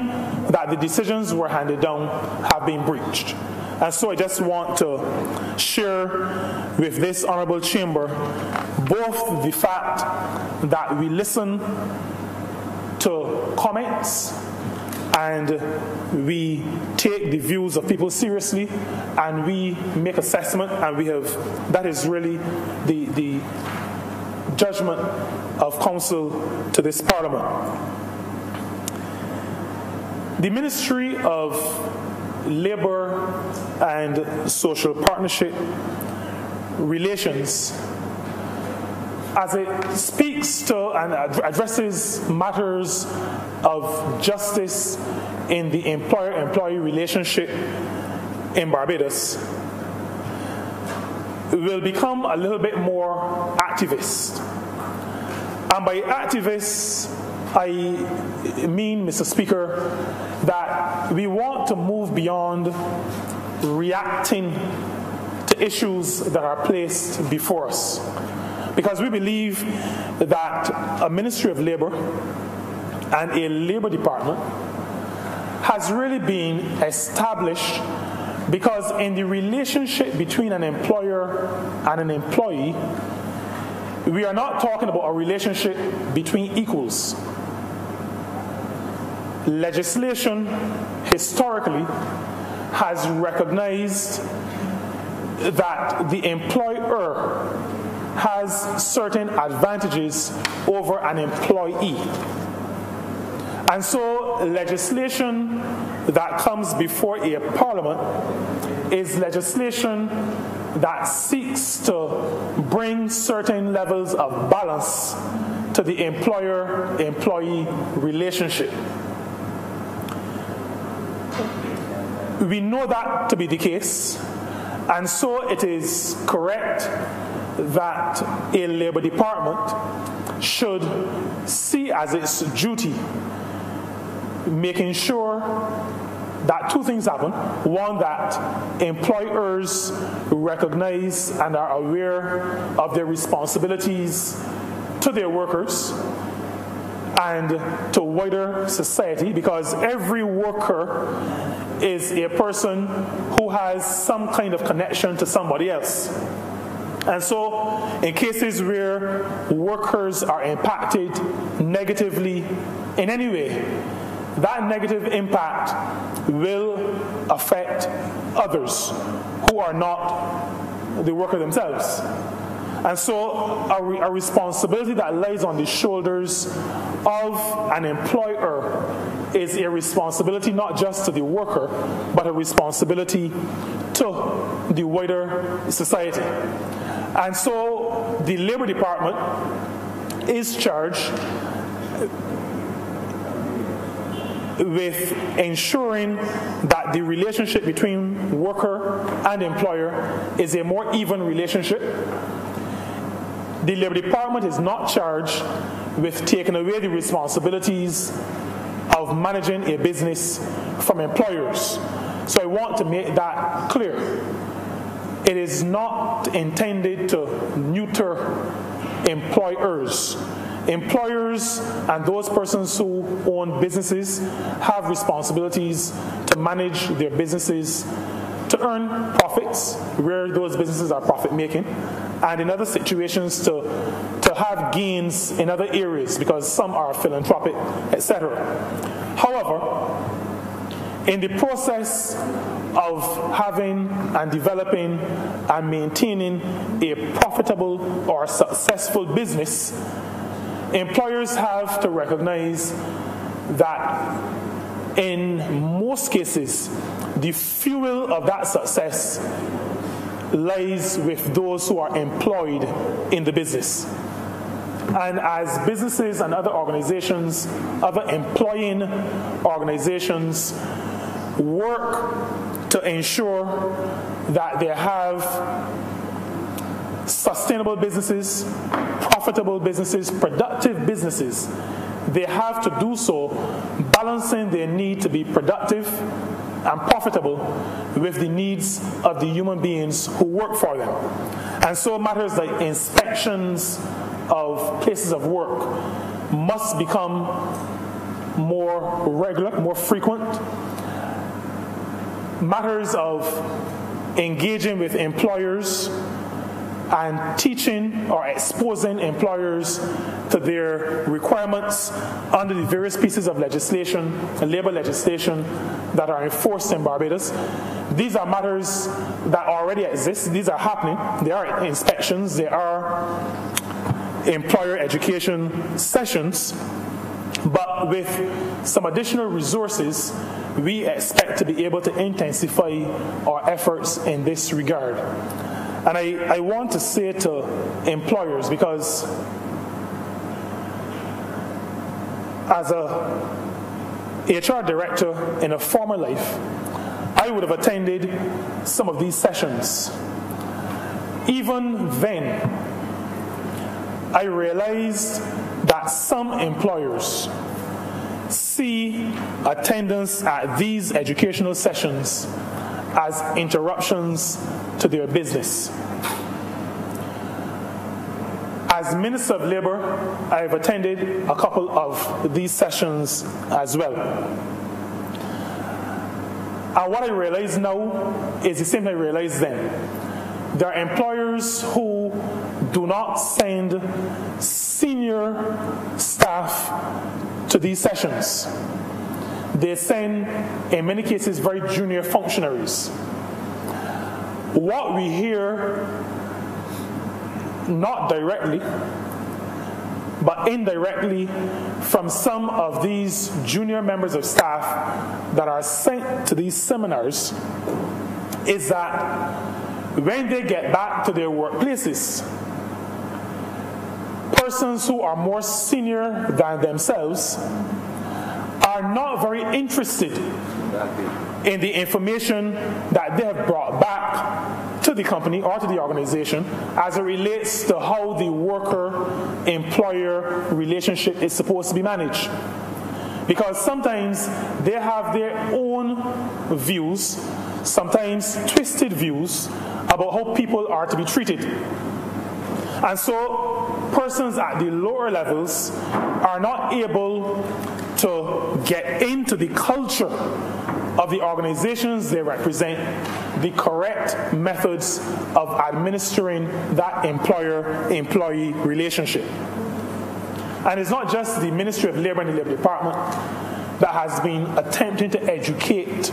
that the decisions were handed down have been breached. And so I just want to share with this honourable chamber both the fact that we listen to comments and we take the views of people seriously and we make assessment, and that is really the judgment of counsel to this Parliament. The Ministry of Labour and Social Partnership Relations, as it speaks to and addresses matters of justice in the employer-employee relationship in Barbados, will become a little bit more activist. And by activists, I mean, Mr. Speaker, that we want to move beyond reacting to issues that are placed before us. Because we believe that a Ministry of Labour and a Labour Department has really been established because in the relationship between an employer and an employee, we are not talking about a relationship between equals. legislation historically has recognized that the employer has certain advantages over an employee. And so legislation that comes before a parliament is legislation that seeks to bring certain levels of balance to the employer-employee relationship. We know that to be the case, and so it is correct that a Labour Department should see as its duty making sure that two things happen. One, that employers recognize and are aware of their responsibilities to their workers and to wider society, because every worker is a person who has some kind of connection to somebody else. And so in cases where workers are impacted negatively in any way, that negative impact will affect others who are not the worker themselves. And so a responsibility that lies on the shoulders of an employer is a responsibility not just to the worker, but a responsibility to the wider society. And so the Labour Department is charged with ensuring that the relationship between worker and employer is a more even relationship. The Labour Department is not charged with taking away the responsibilities of managing a business from employers. So I want to make that clear. It is not intended to neuter employers. Employers and those persons who own businesses have responsibilities to manage their businesses to earn profits where those businesses are profit-making, and in other situations to have gains in other areas because some are philanthropic, etc. However, in the process of having and developing and maintaining a profitable or successful business, employers have to recognize that in most cases, the fuel of that success lies with those who are employed in the business. And as businesses and other organizations, other employing organizations, work to ensure that they have sustainable businesses, profitable businesses, productive businesses, they have to do so balancing their need to be productive and profitable with the needs of the human beings who work for them. And so matters like inspections of places of work must become more regular, more frequent. Matters of engaging with employers and teaching or exposing employers to their requirements under the various pieces of legislation, labor legislation that are enforced in Barbados. These are matters that already exist. These are happening. There are inspections. There are employer education sessions. But with some additional resources, we expect to be able to intensify our efforts in this regard. And I want to say to employers, because as a HR director in a former life, I would have attended some of these sessions. Even then, I realized that some employers see attendance at these educational sessions as interruptions to their business. As Minister of Labour, I have attended a couple of these sessions as well. And what I realize now is the same I realized then. There are employers who do not send senior staff to these sessions. they send, in many cases, very junior functionaries. What we hear, not directly, but indirectly, from some of these junior members of staff that are sent to these seminars, is that when they get back to their workplaces, persons who are more senior than themselves are not very interested in the information that they have brought back to the company or to the organization as it relates to how the worker-employer relationship is supposed to be managed. Because sometimes they have their own views, sometimes twisted views, about how people are to be treated. And so persons at the lower levels are not able to get into the culture of the organizations they represent, the correct methods of administering that employer-employee relationship. And it's not just the Ministry of Labor and the Labor Department that has been attempting to educate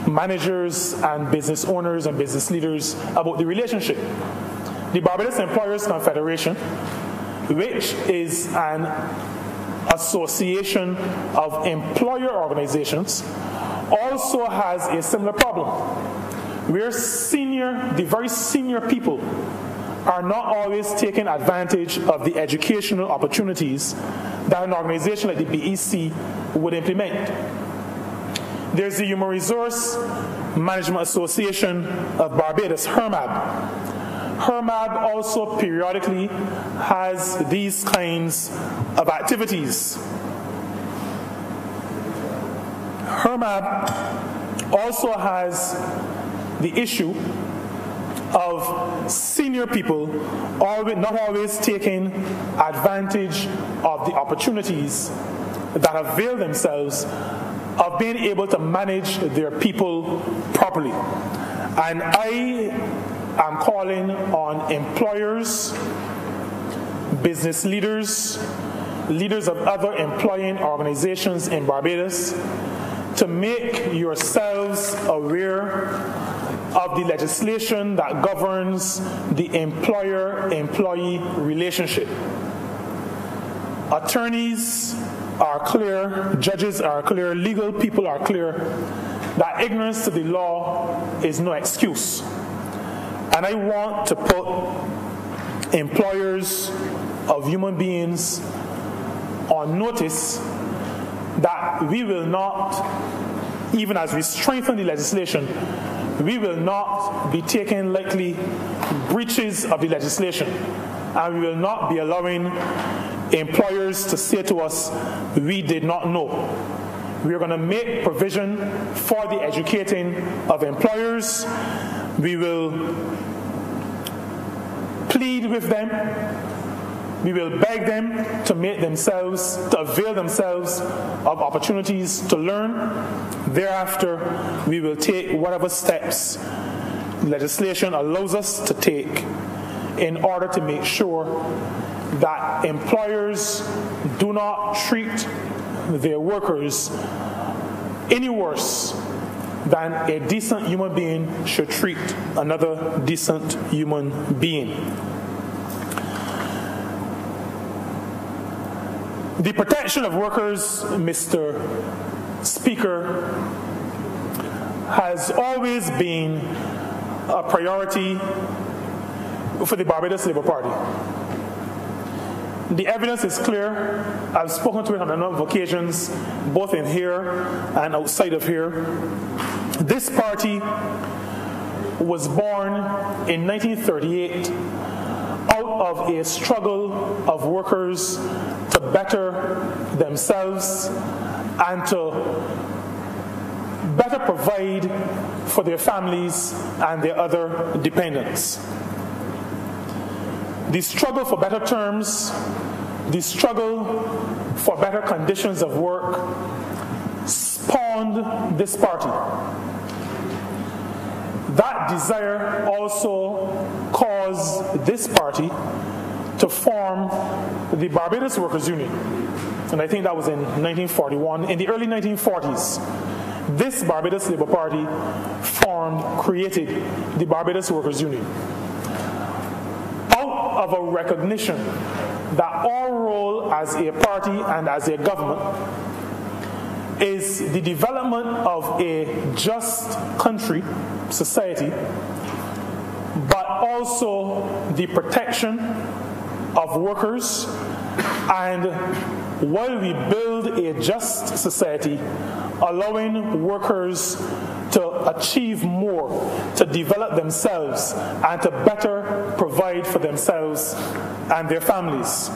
managers and business owners and business leaders about the relationship. The Barbados Employers Confederation, which is an association of employer organizations, also has a similar problem, where the very senior people are not always taking advantage of the educational opportunities that an organization like the BEC would implement. There's the Human Resource Management Association of Barbados, HRMAB. HRMAB also periodically has these kinds of activities. HRMAB also has the issue of senior people not always taking advantage of the opportunities that avail themselves of being able to manage their people properly. And I am calling on employers, business leaders, leaders of other employing organizations in Barbados to make yourselves aware of the legislation that governs the employer-employee relationship. Attorneys are clear, judges are clear, legal people are clear that ignorance to the law is no excuse. And I want to put employers of human beings on notice that we will not, even as we strengthen the legislation, we will not be taking lightly breaches of the legislation, and we will not be allowing employers to say to us, we did not know. We are going to make provision for the educating of employers. We will plead with them. We will beg them to avail themselves of opportunities to learn. Thereafter, we will take whatever steps legislation allows us to take in order to make sure that employers do not treat their workers any worse than a decent human being should treat another decent human being. The protection of workers, Mr. Speaker, has always been a priority for the Barbados Labour Party. The evidence is clear. I've spoken to it on a number of occasions, both in here and outside of here. This party was born in 1938 out of a struggle of workers to better themselves and to better provide for their families and their other dependents. The struggle for better terms, the struggle for better conditions of work spawned this party. That desire also caused this party to form the Barbados Workers' Union. and I think that was in 1941. In the early 1940s, this Barbados Labour Party created the Barbados Workers' Union out of a recognition that our role as a party and as a government is the development of a just country, society, but also the protection of workers, and while we build a just society, allowing workers to achieve more, to develop themselves, and to better provide for themselves and their families.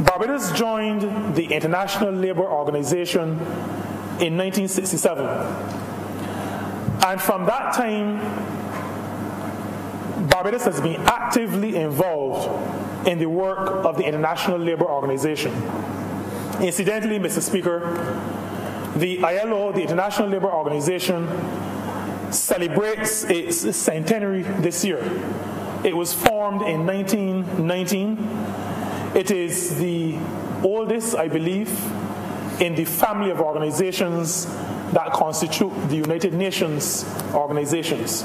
Barbados joined the International Labour Organization in 1967. And from that time, Barbados has been actively involved in the work of the International Labour Organization. Incidentally, Mr. Speaker, the ILO, the International Labour Organization, celebrates its centenary this year. It was formed in 1919. It is the oldest, I believe, in the family of organizations that constitute the United Nations organizations.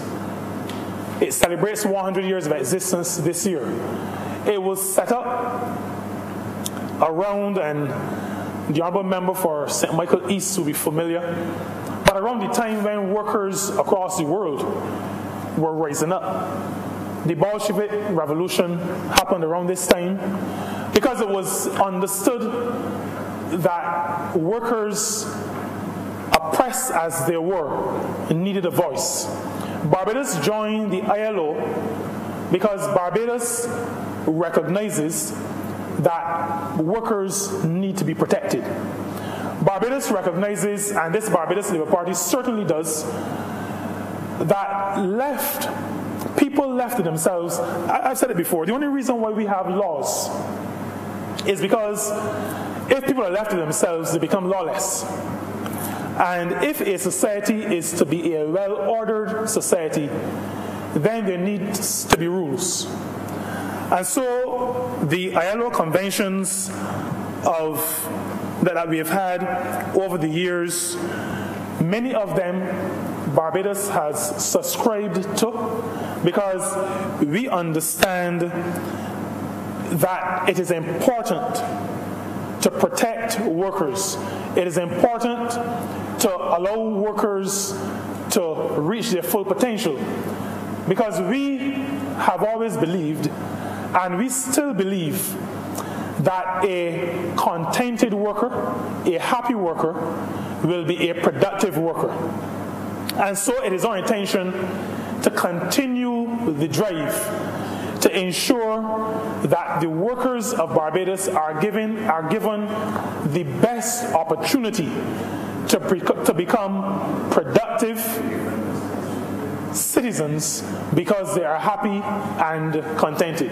It celebrates 100 years of existence this year. It was set up around, and the Honourable Member for St. Michael East will be familiar, but around the time when workers across the world were rising up. The Bolshevik Revolution happened around this time because it was understood that workers, oppressed as they were, needed a voice. Barbados joined the ILO because Barbados recognizes that workers need to be protected. Barbados recognizes, and this Barbados Labour Party certainly does, that people left to themselves, I've said it before, the only reason why we have laws is because if people are left to themselves, they become lawless. And if a society is to be a well-ordered society, then there needs to be rules. And so the ILO conventions that we have had over the years, many of them Barbados has subscribed to because we understand that it is important to protect workers. It is important to allow workers to reach their full potential, because we have always believed, and we still believe, that a contented worker, a happy worker, will be a productive worker. And so it is our intention to continue the drive to ensure that the workers of Barbados are given the best opportunity to become productive citizens because they are happy and contented.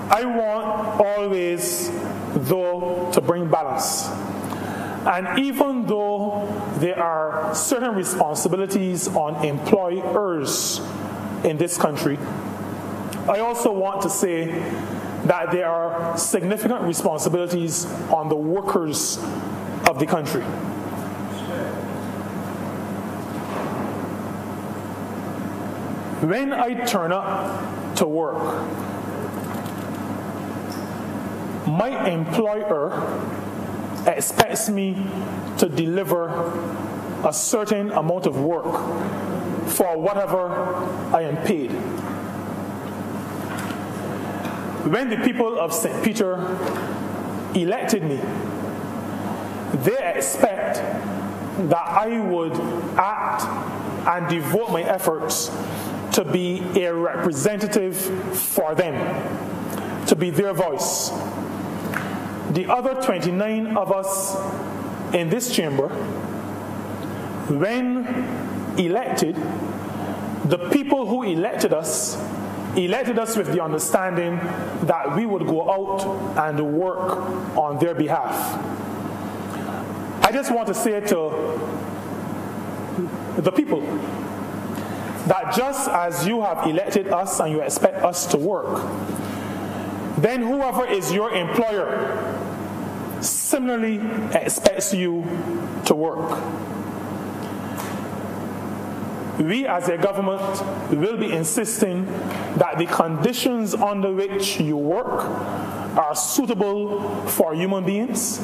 I want always, though, to bring balance. And even though there are certain responsibilities on employers in this country, I also want to say that there are significant responsibilities on the workers of the country. When I turn up to work, my employer expects me to deliver a certain amount of work for whatever I am paid. When the people of St. Peter elected me, they expect that I would act and devote my efforts to be a representative for them, to be their voice. The other 29 of us in this chamber, when elected, the people who elected us with the understanding that we would go out and work on their behalf. I just want to say to the people that just as you have elected us and you expect us to work, then whoever is your employer similarly expects you to work. We as a government will be insisting that the conditions under which you work are suitable for human beings,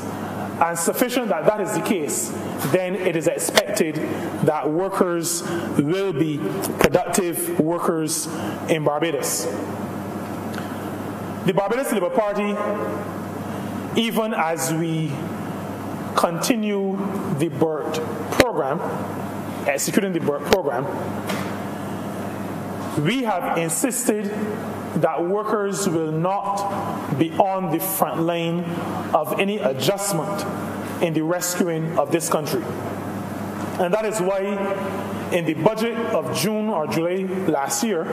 and sufficient that that is the case, then it is expected that workers will be productive workers in Barbados. The Barbados Labour Party, even as we continue the BERT program, executing the BERT program, we have insisted that workers will not be on the front line of any adjustment in the rescuing of this country. And that is why in the budget of June or July last year,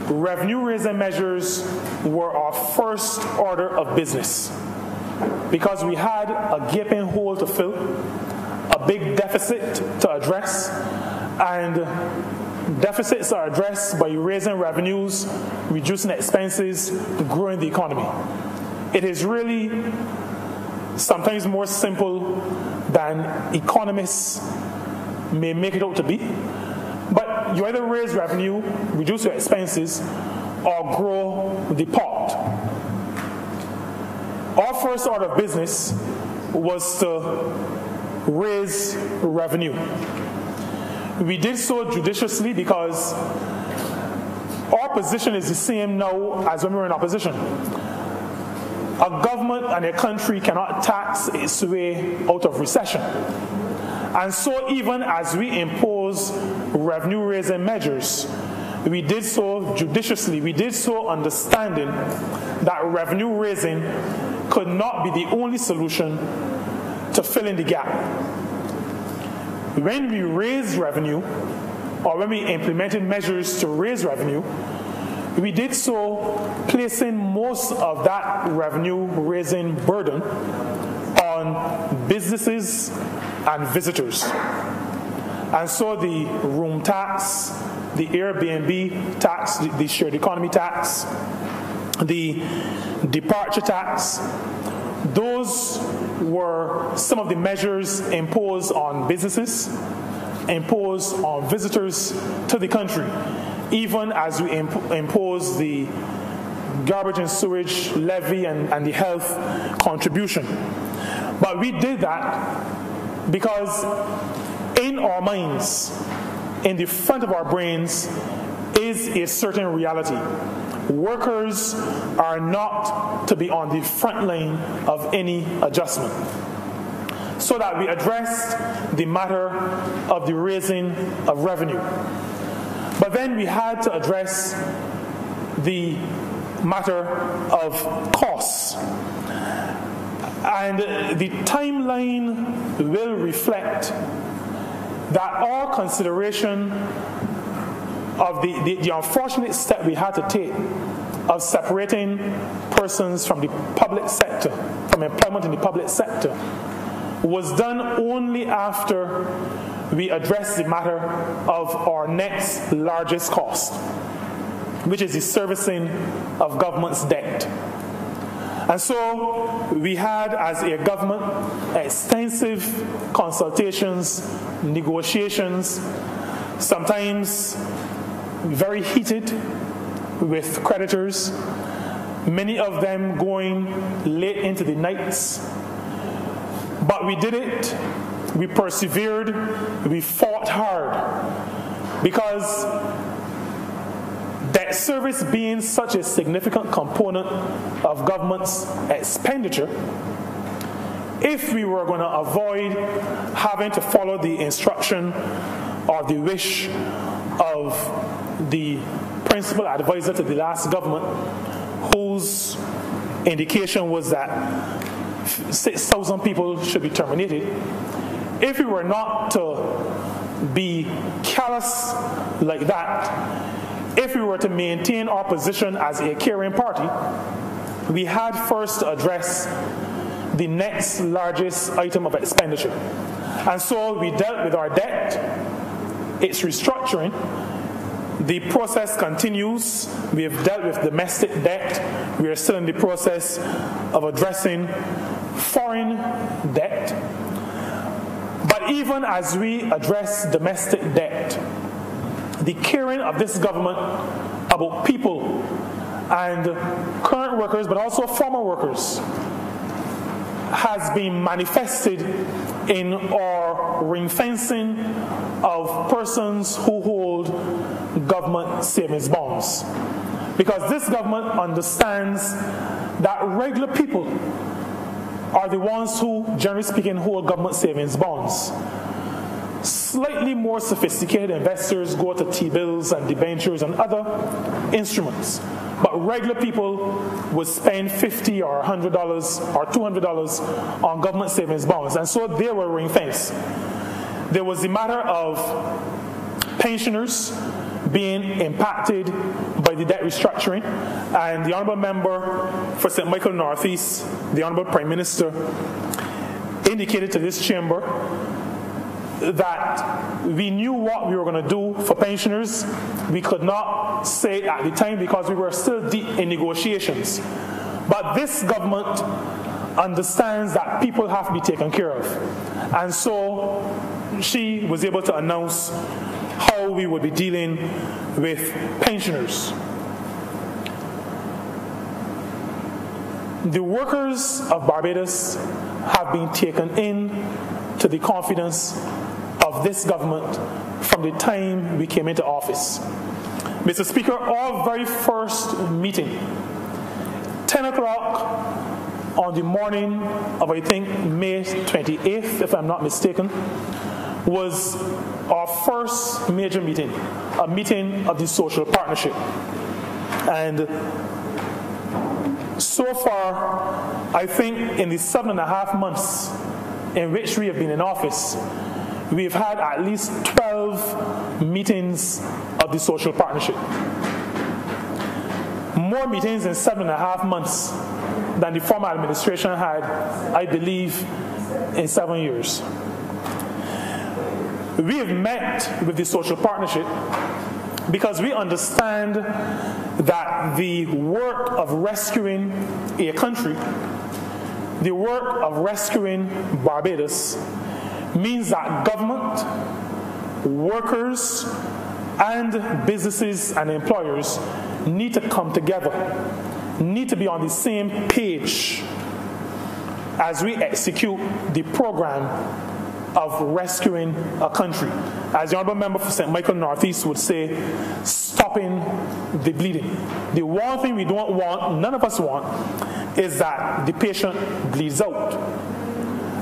revenue-raising measures were our first order of business, because we had a gaping hole to fill, a big deficit to address, and deficits are addressed by raising revenues, reducing expenses, growing the economy. It is really sometimes more simple than economists may make it out to be. But you either raise revenue, reduce your expenses, or grow the pot. Our first order of business was to raise revenue. We did so judiciously because our position is the same now as when we were in opposition. A government and a country cannot tax its way out of recession. And so even as we impose revenue-raising measures, we did so judiciously. We did so understanding that revenue-raising could not be the only solution to fill in the gap. When we raised revenue, or when we implemented measures to raise revenue, we did so placing most of that revenue-raising burden on businesses and visitors. And so the room tax, the Airbnb tax, the shared economy tax, the departure tax, those were some of the measures imposed on businesses, imposed on visitors to the country, even as we impose the garbage and sewage levy and the health contribution. But we did that because in our minds, in the front of our brains, is a certain reality. Workers are not to be on the front line of any adjustment. So that we addressed the matter of the raising of revenue. But then we had to address the matter of costs. And the timeline will reflect that our consideration of the unfortunate step we had to take of separating persons from the public sector, from employment in the public sector, was done only after we addressed the matter of our next largest cost, which is the servicing of government's debt. And so we had, as a government, extensive consultations, negotiations, sometimes very heated with creditors, many of them going late into the nights. But we did it, we persevered, we fought hard, because debt service being such a significant component of government's expenditure, if we were going to avoid having to follow the instruction or the wish of the principal advisor to the last government, whose indication was that 6,000 people should be terminated, if we were not to be callous like that, if we were to maintain our position as a caring party, we had first to address the next largest item of expenditure. And so we dealt with our debt, its restructuring, The process continues. We have dealt with domestic debt. We are still in the process of addressing foreign debt. But even as we address domestic debt, the caring of this government about people and current workers, but also former workers, has been manifested in our ring fencing of persons who hold government savings bonds. Because this government understands that regular people are the ones who, generally speaking, hold government savings bonds. Slightly more sophisticated investors go to T-bills and debentures and other instruments. But regular people would spend $50 or $100 or $200 on government savings bonds. And so they were ring-fenced. There was the matter of pensioners being impacted by the debt restructuring. And the Honourable Member for St. Michael Northeast, the Honourable Prime Minister, indicated to this chamber that we knew what we were going to do for pensioners. We could not say it at the time because we were still deep in negotiations. But this government understands that people have to be taken care of. And so she was able to announce how we would be dealing with pensioners. The workers of Barbados have been taken in to the confidence of this government from the time we came into office. Mr. Speaker, our very first meeting, 10 o'clock on the morning of, I think, May 28th, if I'm not mistaken, was our first major meeting, a meeting of the social partnership. And so far, I think in the 7.5 months in which we have been in office, we've had at least 12 meetings of the social partnership. More meetings in 7.5 months than the former administration had, I believe, in 7 years. We have met with the social partnership because we understand that the work of rescuing a country, the work of rescuing Barbados, means that government, workers, and businesses and employers need to come together, need to be on the same page as we execute the program of rescuing a country. As the Honourable Member for St. Michael Northeast would say, stopping the bleeding. The one thing we don't want, none of us want, is that the patient bleeds out.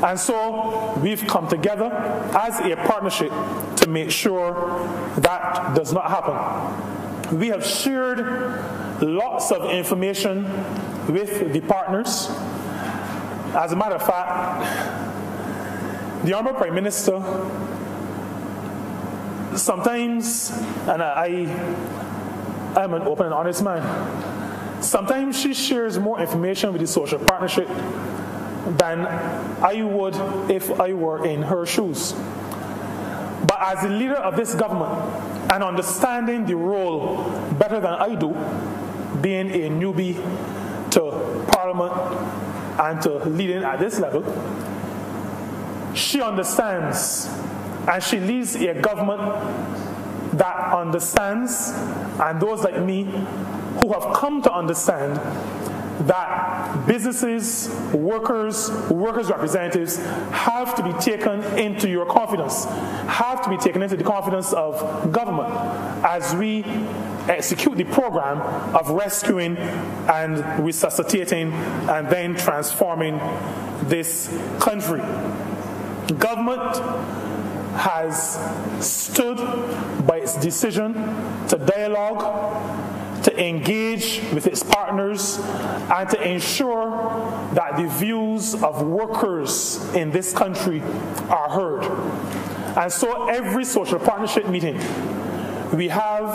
And so we've come together as a partnership to make sure that does not happen. We have shared lots of information with the partners. As a matter of fact, the Honourable Prime Minister sometimes, and I'm an open and honest man, sometimes she shares more information with the social partnership than I would if I were in her shoes. But as the leader of this government and understanding the role better than I do, being a newbie to Parliament and to leading at this level, she understands, and she leads a government that understands, and those like me who have come to understand that businesses, workers representatives have to be taken into your confidence, have to be taken into the confidence of government as we execute the program of rescuing and resuscitating and then transforming this country. Government has stood by its decision to dialogue, to engage with its partners, and to ensure that the views of workers in this country are heard. And so every social partnership meeting, we have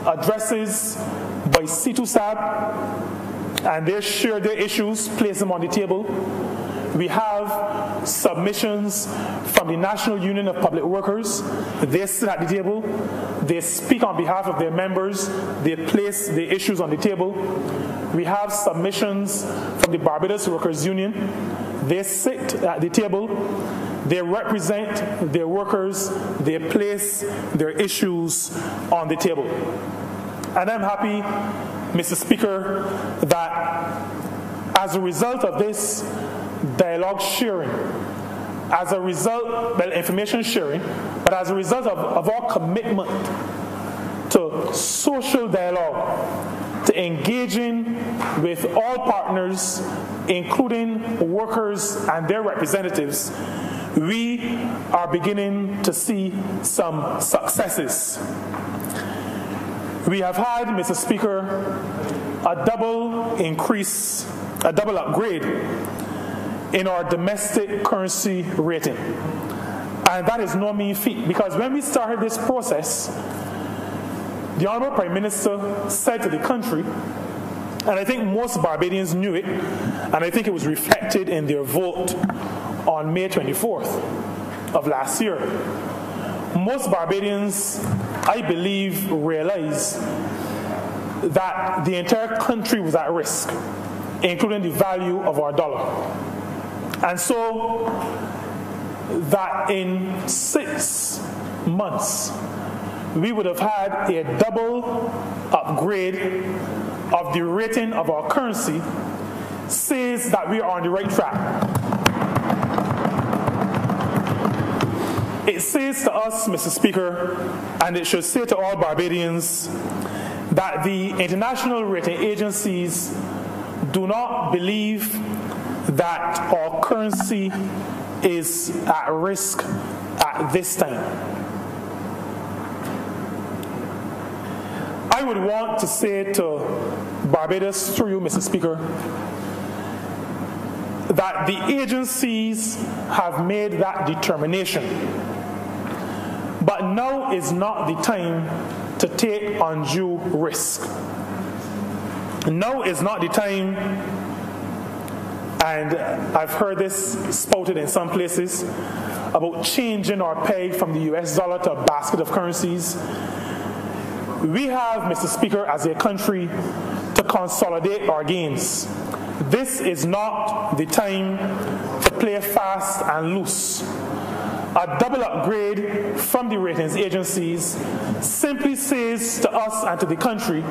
addresses by CETUSAB, and they share their issues, place them on the table. We have submissions from the National Union of Public Workers. They sit at the table. They speak on behalf of their members. They place the issues on the table. We have submissions from the Barbados Workers Union. They sit at the table. They represent their workers. They place their issues on the table. And I'm happy, Mr. Speaker, that as a result of this dialogue sharing, as a result, well, information sharing, but as a result of our commitment to social dialogue, to engaging with all partners, including workers and their representatives, we are beginning to see some successes. We have had, Mr. Speaker, a double increase, a double upgrade in our domestic currency rating. And that is no mean feat, because when we started this process, the Honorable Prime Minister said to the country, and I think most Barbadians knew it, and I think it was reflected in their vote on May 24th of last year. Most Barbadians, I believe, realized that the entire country was at risk, including the value of our dollar. And so that in 6 months, we would have had a double upgrade of the rating of our currency, says that we are on the right track. It says to us, Mr. Speaker, and it should say to all Barbadians, that the international rating agencies do not believe that our currency is at risk at this time. I would want to say to Barbados, through you, Mr. Speaker, that the agencies have made that determination. But now is not the time to take undue risk. Now is not the time, and I've heard this spouted in some places, about changing our peg from the US dollar to a basket of currencies. We have, Mr. Speaker, as a country, to consolidate our gains. This is not the time to play fast and loose. A double upgrade from the ratings agencies simply says to us and to the country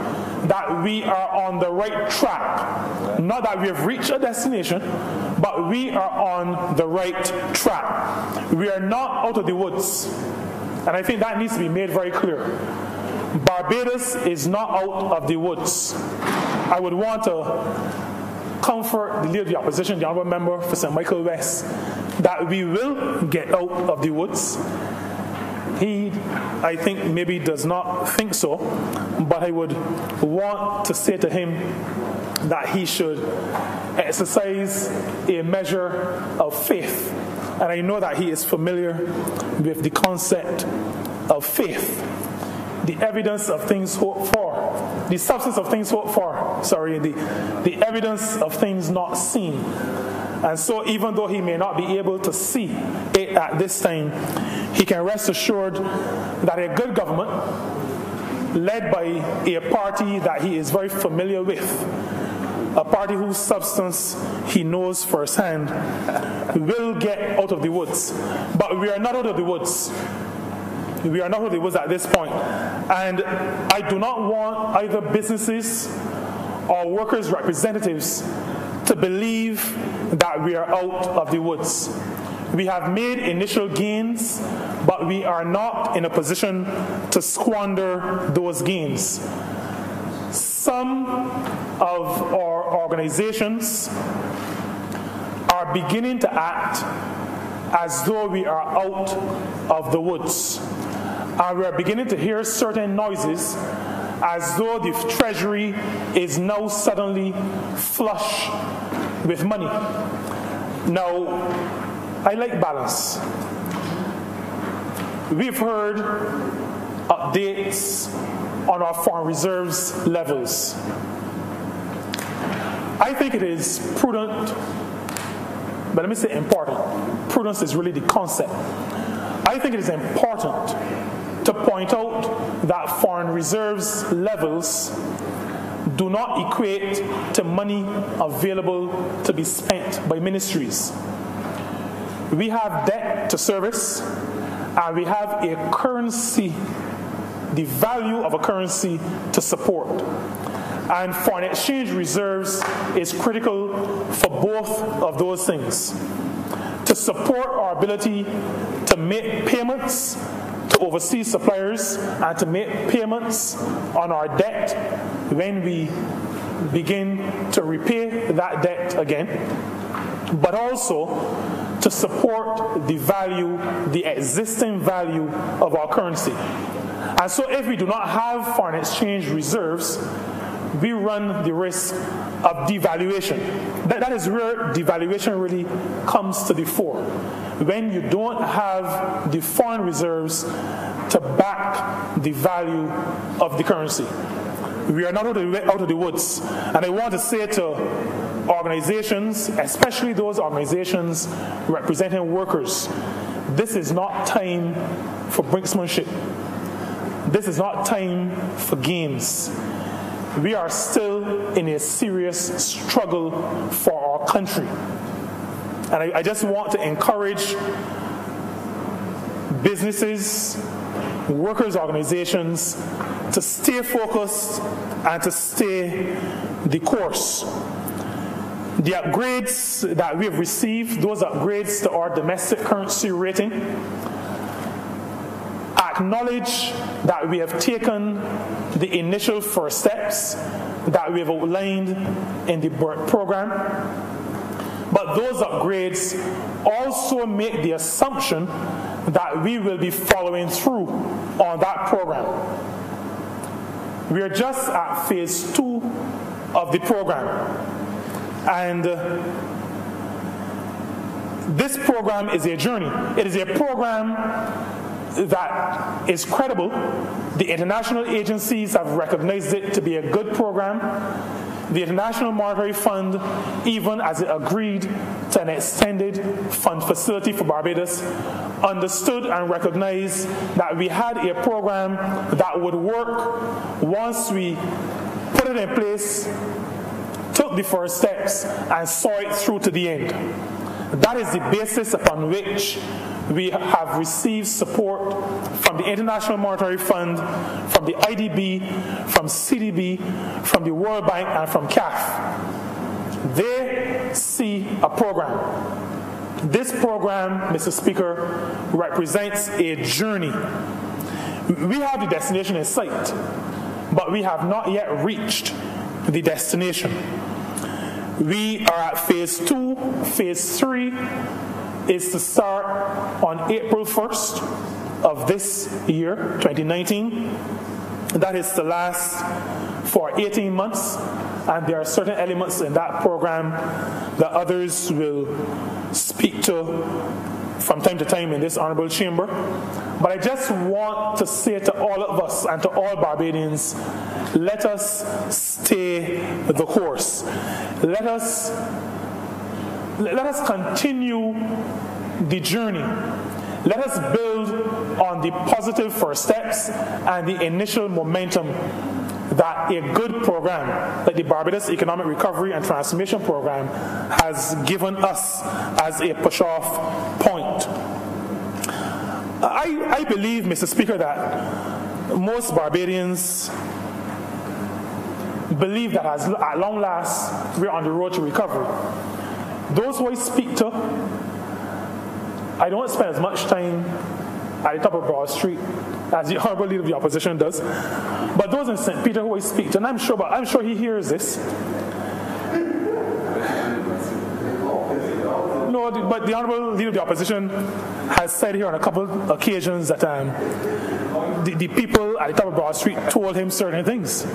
that we are on the right track. Not that we have reached a destination, but we are on the right track. We are not out of the woods. And I think that needs to be made very clear. Barbados is not out of the woods. I would want to comfort the leader of the opposition, the honourable member for St. Michael West, that we will get out of the woods. He, I think, maybe does not think so, but I would want to say to him that he should exercise a measure of faith. And I know that he is familiar with the concept of faith. The evidence of things hoped for, the substance of things hoped for, the evidence of things not seen. And so even though he may not be able to see it at this time, he can rest assured that a good government, led by a party that he is very familiar with, a party whose substance he knows firsthand, will get out of the woods. But we are not out of the woods. We are not out of the woods at this point. And I do not want either businesses or workers' representatives to believe that we are out of the woods. We have made initial gains, but we are not in a position to squander those gains. Some of our organizations are beginning to act as though we are out of the woods. And we are beginning to hear certain noises as though the Treasury is now suddenly flush with money. Now, I like balance. We've heard updates on our foreign reserves levels. I think it is prudent but let me say important. Prudence is really the concept. I think it is important to point out that foreign reserves levels do not equate to money available to be spent by ministries. We have debt to service, and we have a currency, the value of a currency to support. And foreign exchange reserves is critical for both of those things. To support our ability to make payments to overseas suppliers and to make payments on our debt when we begin to repay that debt again, but also to support the value, the existing value of our currency. And so if we do not have foreign exchange reserves, we run the risk of devaluation. That is where devaluation really comes to the fore. When you don't have the foreign reserves to back the value of the currency. We are not out of the woods. And I want to say to organizations, especially those organizations representing workers, this is not time for brinksmanship. This is not time for games. We are still in a serious struggle for our country. And I just want to encourage businesses, workers' organizations to stay focused and to stay the course. The upgrades that we have received, those upgrades to our domestic currency rating, acknowledge that we have taken the initial first steps that we have outlined in the BERT program. But those upgrades also make the assumption that we will be following through on that program. We are just at phase 2 of the program. And this program is a journey. It is a program that is credible. The international agencies have recognized it to be a good program. The International Monetary Fund, even as it agreed to an extended fund facility for Barbados, understood and recognized that we had a program that would work once we put it in place, took the first steps, and saw it through to the end. That is the basis upon which we have received support from the International Monetary Fund, from the IDB, from CDB, from the World Bank, and from CAF. They see a program. This program, Mr. Speaker, represents a journey. We have the destination in sight, but we have not yet reached the destination. We are at phase 2. Phase 3 is to start on April 1st of this year, 2019. That is to last for 18 months, and there are certain elements in that program that others will speak to from time to time in this honorable chamber. But I just want to say to all of us and to all Barbadians, let us stay the course. Let us continue the journey. Let us build on the positive first steps and the initial momentum that a good program like the Barbados Economic Recovery and Transformation Program has given us as a push-off point. I believe, Mr. Speaker, that most Barbadians believe that at long last we're on the road to recovery. Those who I speak to, I don't spend as much time at the top of Broad Street as the Honorable Leader of the Opposition does. But those in St. Peter who I speak to, and I'm sure he hears this. No, but the Honorable Leader of the Opposition has said here on a couple of occasions that the people at the top of Broad Street told him certain things.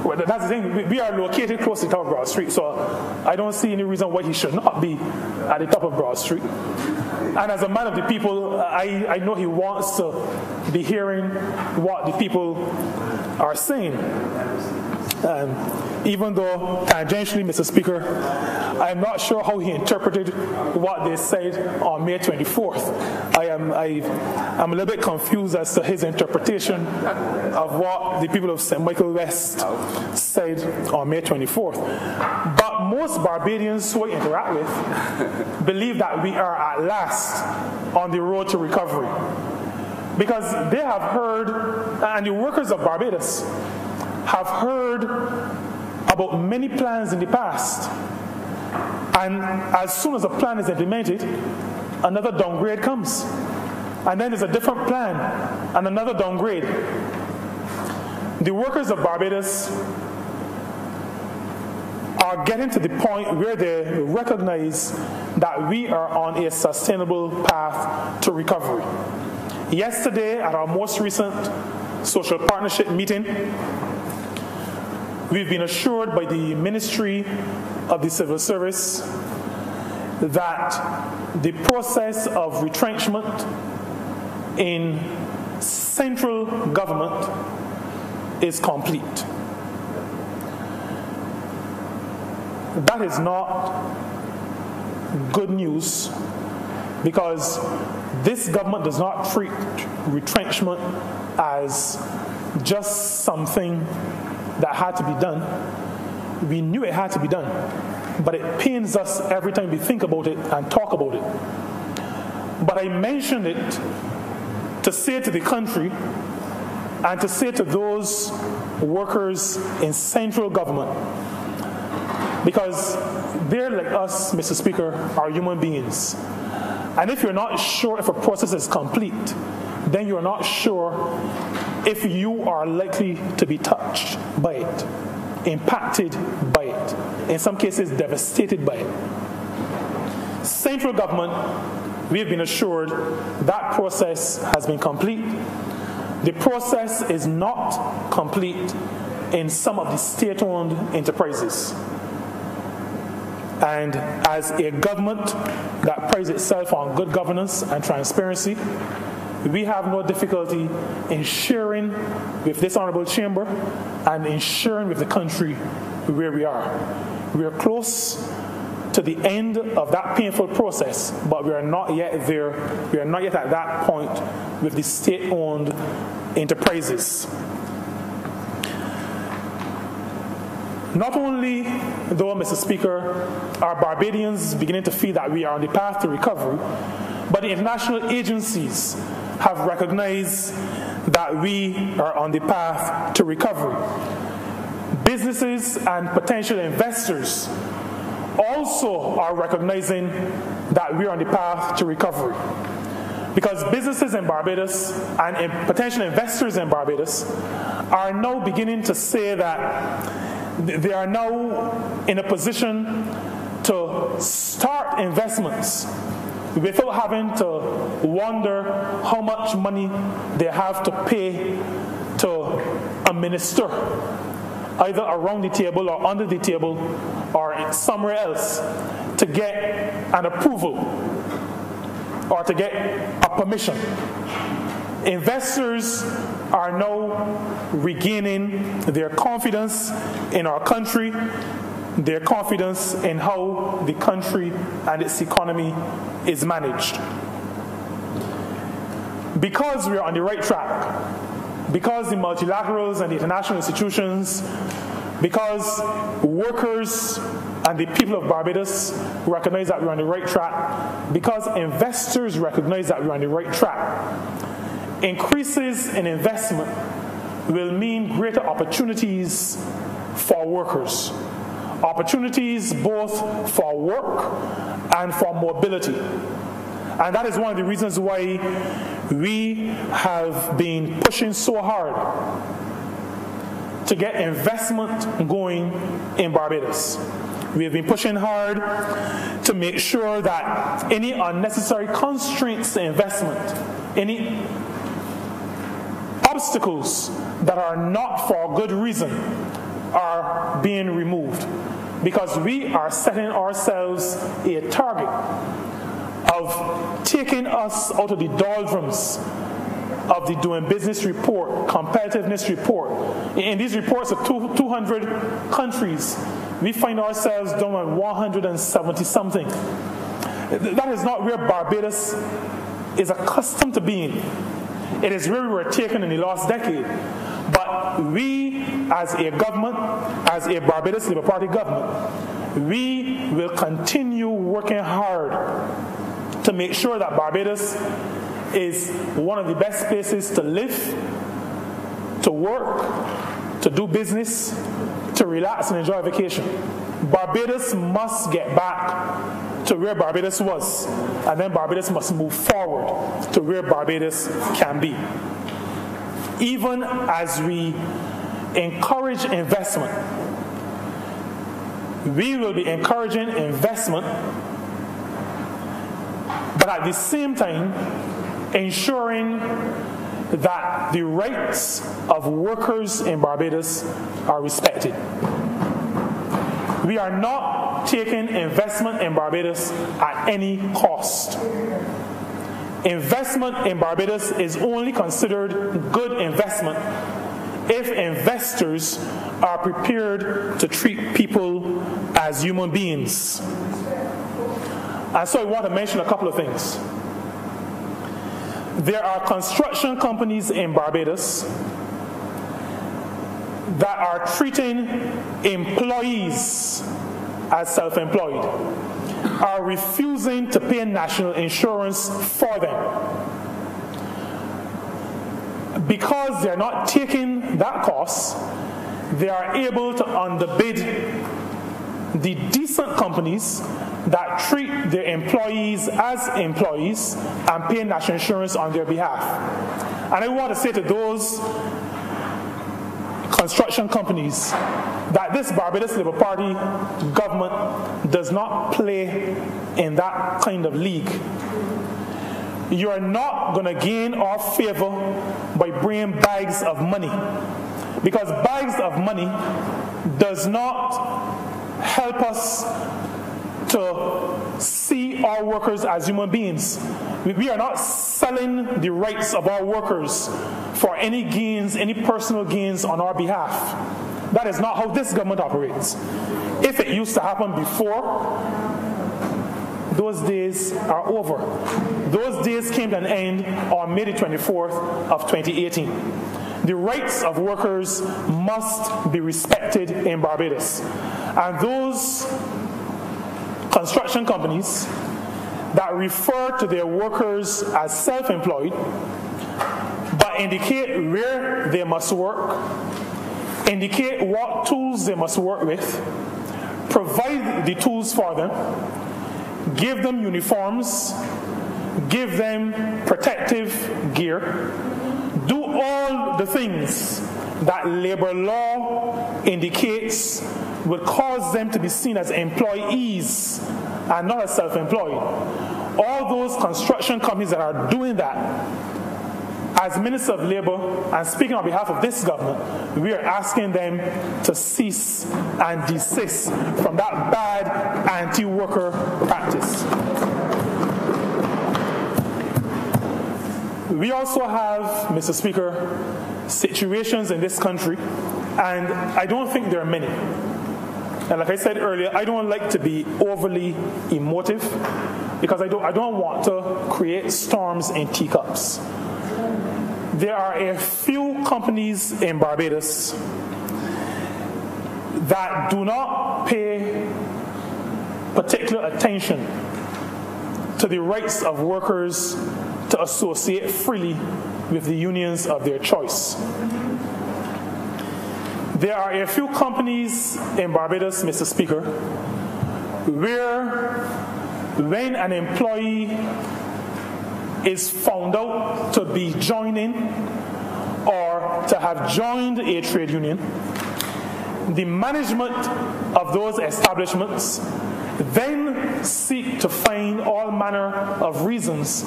Well, that's the thing. We are located close to the top of Broad Street, so I don't see any reason why he should not be at the top of Broad Street. And as a man of the people, I know he wants to be hearing what the people are saying. Even though tangentially, Mr. Speaker, I'm not sure how he interpreted what they said on May 24th. I'm a little bit confused as to his interpretation of what the people of St. Michael West said on May 24th. But most Barbadians who I interact with believe that we are at last on the road to recovery. Because they have heard, and the workers of Barbados have heard about many plans in the past. And as soon as a plan is implemented, another downgrade comes. And then there's a different plan and another downgrade. The workers of Barbados are getting to the point where they recognize that we are on a sustainable path to recovery. Yesterday, at our most recent social partnership meeting, we've been assured by the Ministry of the Civil Service that the process of retrenchment in central government is complete. That is not good news, because this government does not treat retrenchment as just something that had to be done. We knew it had to be done, but it pains us every time we think about it and talk about it. But I mentioned it to say to the country and to say to those workers in central government, because they're like us, Mr. Speaker, are human beings. And if you're not sure if a process is complete, then you're not sure if you are likely to be touched by it, impacted by it, in some cases devastated by it. Central government, we have been assured that process has been complete. The process is not complete in some of the state-owned enterprises. And as a government that prides itself on good governance and transparency, we have no difficulty in sharing with this honorable chamber and in sharing with the country where we are. We are close to the end of that painful process, but we are not yet there. We are not yet at that point with the state-owned enterprises. Not only, though, Mr. Speaker, are Barbadians beginning to feel that we are on the path to recovery, but the international agencies have recognized that we are on the path to recovery. Businesses and potential investors also are recognizing that we are on the path to recovery. Because businesses in Barbados and potential investors in Barbados are now beginning to say that they are now in a position to start investments without having to wonder how much money they have to pay to a minister, either around the table or under the table or somewhere else, to get an approval or to get a permission. Investors are now regaining their confidence in our country, their confidence in how the country and its economy is managed. Because we are on the right track, because the multilaterals and the international institutions, because workers and the people of Barbados recognize that we're on the right track, because investors recognize that we're on the right track, increases in investment will mean greater opportunities for workers. Opportunities both for work and for mobility. And that is one of the reasons why we have been pushing so hard to get investment going in Barbados. We have been pushing hard to make sure that any unnecessary constraints to investment, any obstacles that are not for good reason are being removed, because we are setting ourselves a target of taking us out of the doldrums of the Doing Business Report, Competitiveness Report. In these reports of 200 countries, we find ourselves down at 170-something. That is not where Barbados is accustomed to being. It is where we were taken in the last decade. But we, as a government, as a Barbados Labour Party government, we will continue working hard to make sure that Barbados is one of the best places to live, to work, to do business, to relax and enjoy vacation. Barbados must get back to where Barbados was, and then Barbados must move forward to where Barbados can be. Even as we encourage investment, we will be encouraging investment, but at the same time ensuring that the rights of workers in Barbados are respected. We are not taking investment in Barbados at any cost. Investment in Barbados is only considered good investment if investors are prepared to treat people as human beings. And so I want to mention a couple of things. There are construction companies in Barbados that are treating employees as self-employed, are refusing to pay national insurance for them. Because they're not taking that cost, they are able to underbid the decent companies that treat their employees as employees and pay national insurance on their behalf. And I want to say to those construction companies that this Barbados Labour Party government does not play in that kind of league. You are not going to gain our favor by bringing bags of money, because bags of money does not help us to see our workers as human beings. We are not selling the rights of our workers for any gains, any personal gains on our behalf. That is not how this government operates. If it used to happen before, those days are over. Those days came to an end on May the 24th of 2018. The rights of workers must be respected in Barbados. And those construction companies that refer to their workers as self-employed, but indicate where they must work, indicate what tools they must work with, provide the tools for them, give them uniforms, give them protective gear, do all the things that labor law indicates will cause them to be seen as employees and not as self-employed. All those construction companies that are doing that, as Minister of Labour, and speaking on behalf of this government, we are asking them to cease and desist from that bad anti-worker practice. We also have, Mr. Speaker, situations in this country, and I don't think there are many. And like I said earlier, I don't like to be overly emotive because I don't want to create storms in teacups. There are a few companies in Barbados that do not pay particular attention to the rights of workers to associate freely with the unions of their choice. There are a few companies in Barbados, Mr. Speaker, where when an employee is found out to be joining or to have joined a trade union, the management of those establishments then seek to find all manner of reasons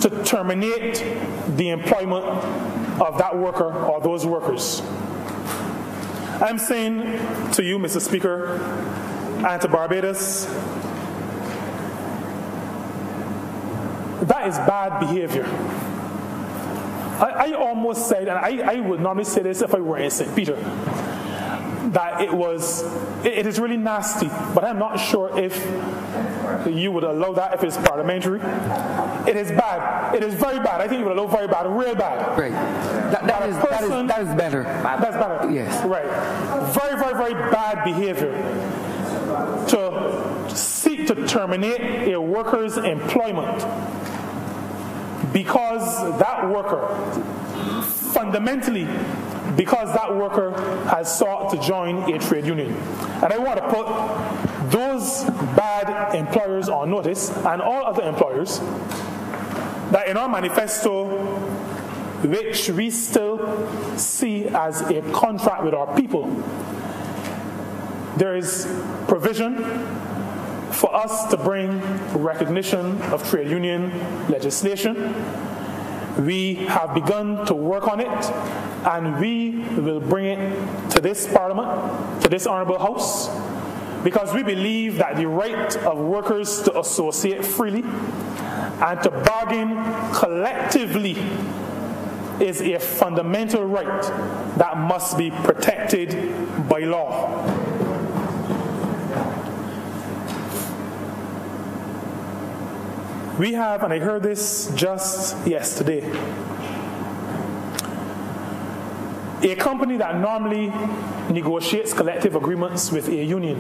to terminate the employment of that worker or those workers. I'm saying to you, Mr. Speaker, and to Barbados, that is bad behavior. I almost said, and I would normally say this if I were in St. Peter, that it is really nasty, but I'm not sure if you would allow that if it's parliamentary. It is bad. It is very bad. I think you would allow very bad, real bad. Right. That is better. That's better. Yes. Right. Very, very, very bad behavior to seek to terminate a worker's employment because that worker, fundamentally, because that worker has sought to join a trade union. And I want to put those bad employers on notice, and all other employers, that in our manifesto, which we still see as a contract with our people, there is provision for us to bring recognition of trade union legislation. We have begun to work on it, and we will bring it to this Parliament, to this Honourable House, because we believe that the right of workers to associate freely and to bargain collectively is a fundamental right that must be protected by law. We have, and I heard this just yesterday, a company that normally negotiates collective agreements with a union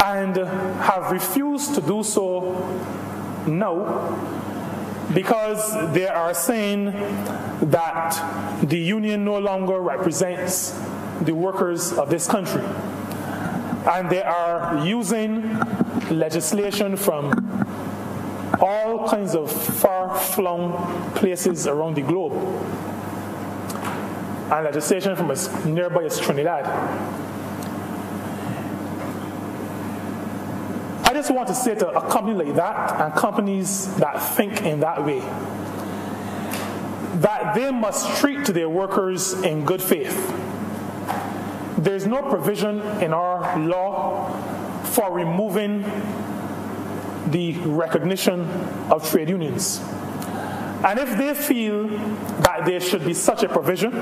and have refused to do so now because they are saying that the union no longer represents the workers of this country. And they are using legislation from all kinds of far-flung places around the globe, and legislation from as nearby as Trinidad. I just want to say to a company like that, and companies that think in that way, that they must treat to their workers in good faith. There's no provision in our law for removing the recognition of trade unions. And if they feel that there should be such a provision,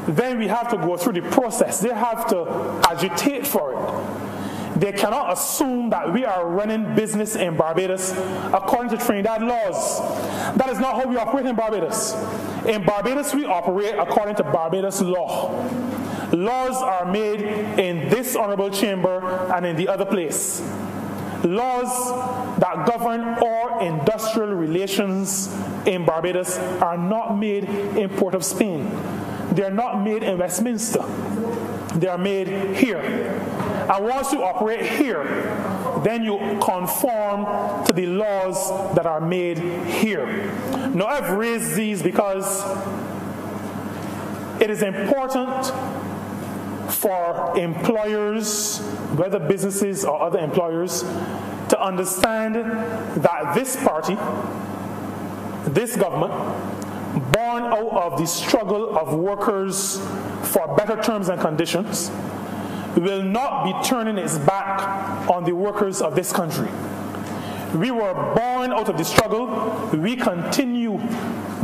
then we have to go through the process. They have to agitate for it. They cannot assume that we are running business in Barbados according to Trinidad laws. That is not how we operate in Barbados. In Barbados, we operate according to Barbados law. Laws are made in this honorable chamber and in the other place. Laws that govern all industrial relations in Barbados are not made in Port of Spain. They are not made in Westminster. They are made here. And once you operate here, then you conform to the laws that are made here. Now, I've raised these because it is important for employers, whether businesses or other employers, to understand that this party, this government, born out of the struggle of workers for better terms and conditions, will not be turning its back on the workers of this country. We were born out of the struggle. We continue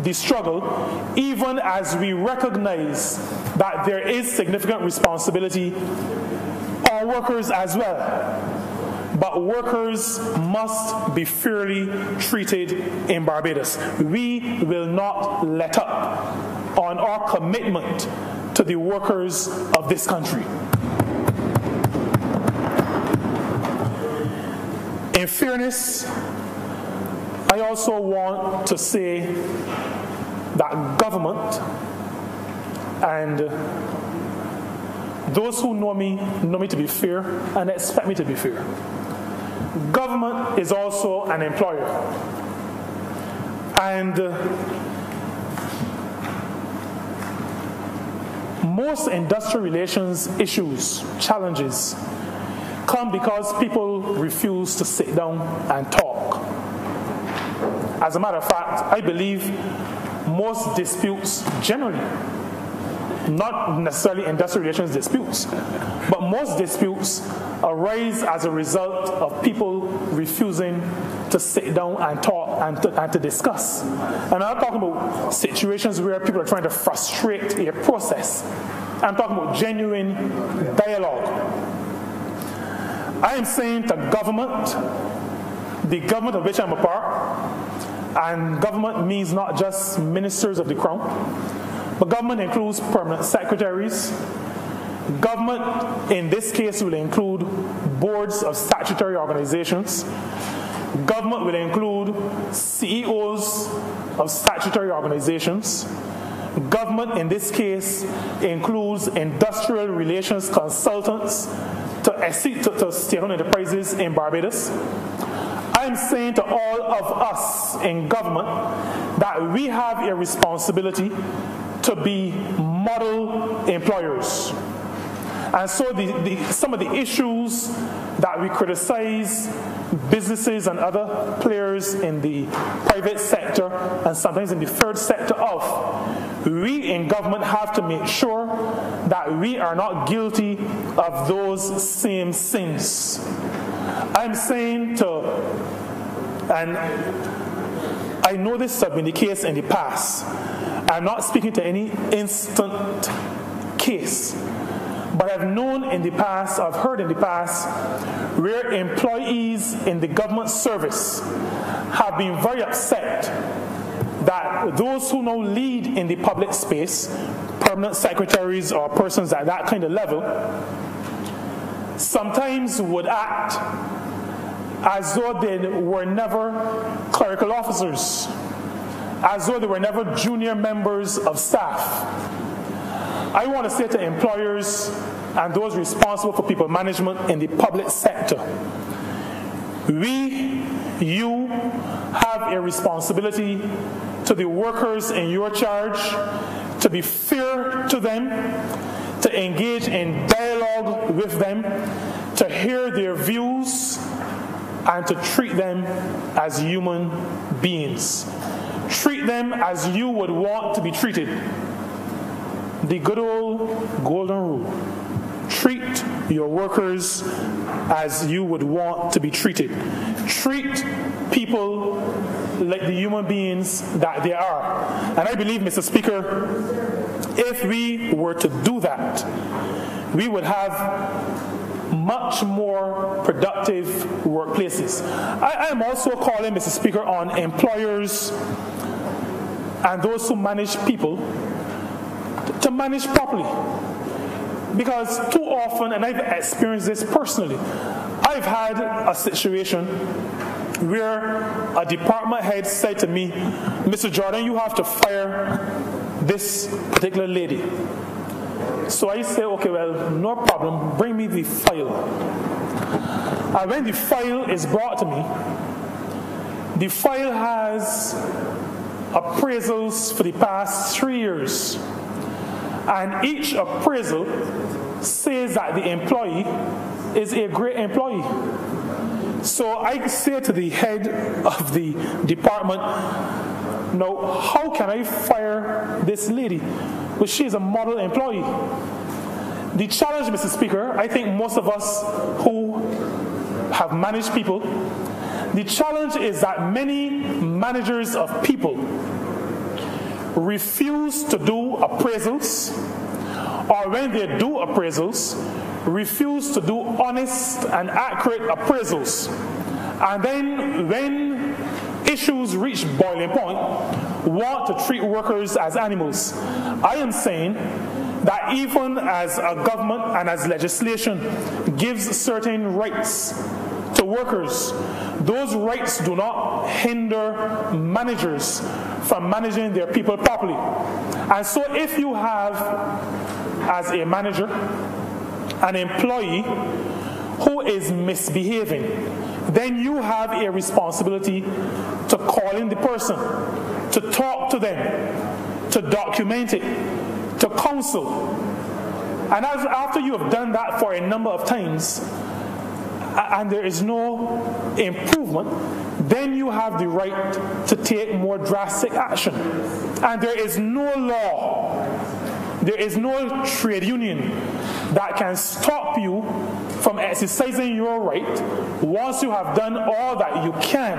the struggle, even as we recognize that there is significant responsibility on workers as well. But workers must be fairly treated in Barbados. We will not let up on our commitment to the workers of this country. In fairness, I also want to say that government, and those who know me to be fair and expect me to be fair. Government is also an employer. And most industrial relations issues, challenges, come because people refuse to sit down and talk. As a matter of fact, I believe most disputes generally, not necessarily industrial relations disputes, but most disputes arise as a result of people refusing to sit down and talk and to discuss. And I'm not talking about situations where people are trying to frustrate a process. I'm talking about genuine dialogue. I am saying to government, the government of which I'm a part, and government means not just ministers of the crown, but government includes permanent secretaries. Government, in this case, will include boards of statutory organizations. Government will include CEOs of statutory organizations. Government, in this case, includes industrial relations consultants to state-owned enterprises in Barbados. I'm saying to all of us in government that we have a responsibility to be model employers. And so some of the issues that we criticize businesses and other players in the private sector and sometimes in the third sector of, we in government have to make sure that we are not guilty of those same sins. I'm saying and I know this has been the case in the past. I'm not speaking to any instant case, but I've known in the past, I've heard in the past, where employees in the government service have been very upset that those who now lead in the public space, permanent secretaries or persons at that kind of level, sometimes would act as though they were never clerical officers, as though they were never junior members of staff. I want to say to employers and those responsible for people management in the public sector, you have a responsibility to the workers in your charge to be fair to them, to engage in dialogue with them, to hear their views, and to treat them as human beings. Treat them as you would want to be treated. The good old golden rule. Treat your workers as you would want to be treated. Treat people like the human beings that they are. And I believe, Mr. Speaker, if we were to do that, we would have much more productive workplaces. I am also calling, Mr. Speaker, on employers and those who manage people to manage properly. Because too often, and I've experienced this personally, I've had a situation where a department head said to me, Mr. Jordan, you have to fire this particular lady. So I say, okay, well, no problem, bring me the file. And when the file is brought to me, the file has appraisals for the past 3 years. And each appraisal says that the employee is a great employee. So I say to the head of the department, now, how can I fire this lady? Well, she is a model employee. The challenge, Mr. Speaker, I think most of us who have managed people, the challenge is that many managers of people refuse to do appraisals, or when they do appraisals, refuse to do honest and accurate appraisals. And then when issues reach boiling point, want to treat workers as animals. I am saying that even as a government and as legislation gives certain rights to workers, those rights do not hinder managers from managing their people properly. And so if you have, as a manager, an employee who is misbehaving, then you have a responsibility to call in the person, to talk to them, to document it, to counsel. And after you have done that for a number of times, and there is no improvement, then you have the right to take more drastic action. And there is no law, there is no trade union that can stop you from exercising your right once you have done all that you can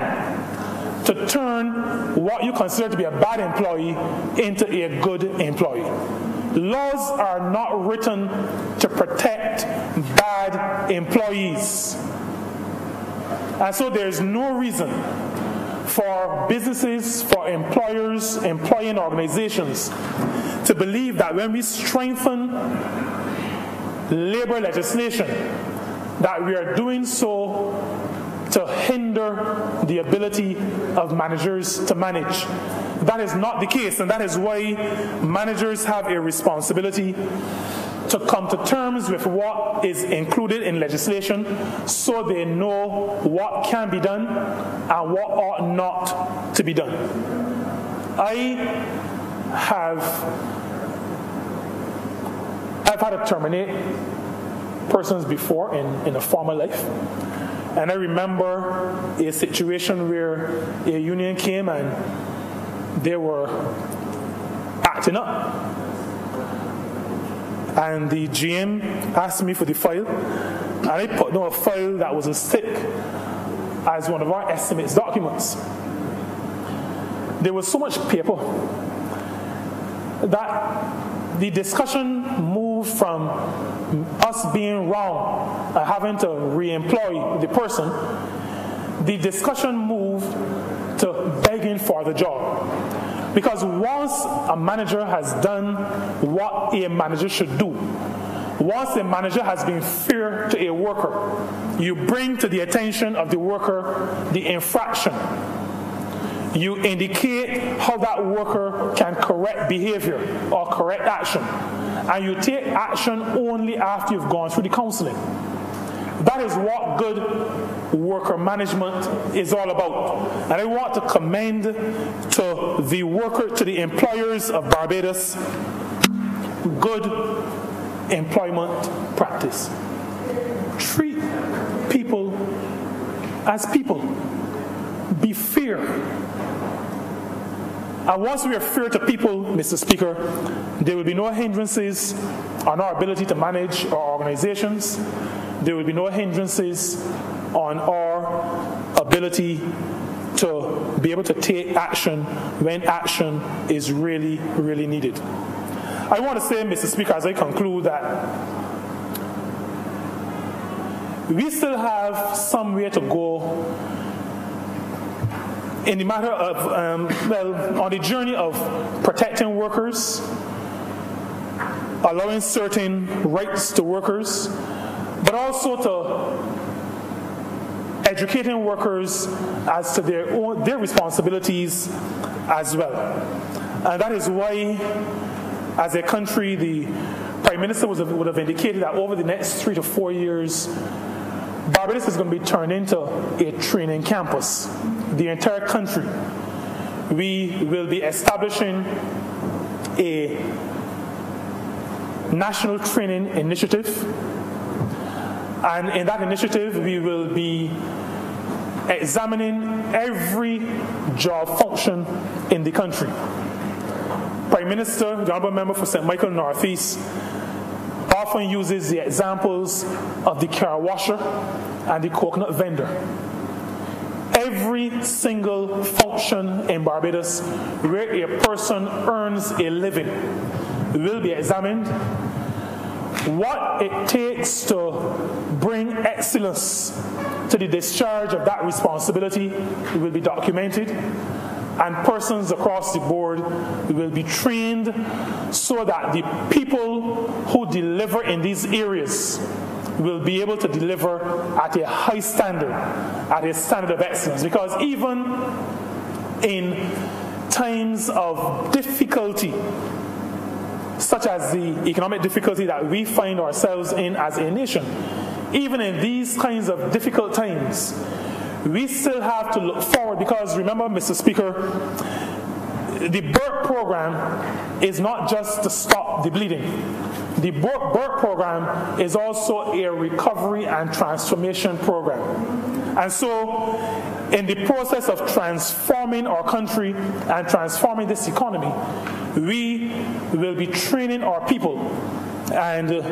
to turn what you consider to be a bad employee into a good employee. Laws are not written to protect bad employees. And so there's no reason for businesses, for employers, employing organizations to believe that when we strengthen labor legislation, that we are doing so to hinder the ability of managers to manage. That is not the case, and that is why managers have a responsibility to come to terms with what is included in legislation so they know what can be done and what ought not to be done. I've had to terminate persons before in a former life. And I remember a situation where a union came and they were acting up. And the GM asked me for the file, and I put down a file that was as thick as one of our estimates documents. There was so much paper that the discussion moved from us being wrong and having to re-employ the person. The discussion moved to begging for the job. Because once a manager has done what a manager should do, once a manager has been fair to a worker, you bring to the attention of the worker the infraction. You indicate how that worker can correct behavior or correct action. And you take action only after you've gone through the counseling. That is what good worker management is all about. And I want to commend to the employers of Barbados good employment practice. Treat people as people. Be fair. And once we are fair to people, Mr. Speaker, there will be no hindrances on our ability to manage our organizations. There will be no hindrances on our ability to be able to take action when action is really, really needed. I want to say, Mr. Speaker, as I conclude, that we still have some way to go in the matter of, on the journey of protecting workers, allowing certain rights to workers, but also to educating workers as to their responsibilities as well. And that is why, as a country, the Prime Minister would have indicated that over the next 3 to 4 years, Barbados is going to be turned into a training campus. The entire country. We will be establishing a national training initiative. And in that initiative, we will be examining every job function in the country. Prime Minister, the Honourable Member for St. Michael Northeast, often uses the examples of the car washer and the coconut vendor. Every single function in Barbados where a person earns a living will be examined. What it takes to bring excellence to the discharge of that responsibility will be documented, and persons across the board will be trained so that the people who deliver in these areas will be able to deliver at a high standard, at a standard of excellence. Because even in times of difficulty, such as the economic difficulty that we find ourselves in as a nation, even in these kinds of difficult times, we still have to look forward, because remember, Mr. Speaker, the BERT program is not just to stop the bleeding. The BERT program is also a recovery and transformation program. And so, in the process of transforming our country and transforming this economy, we will be training our people. And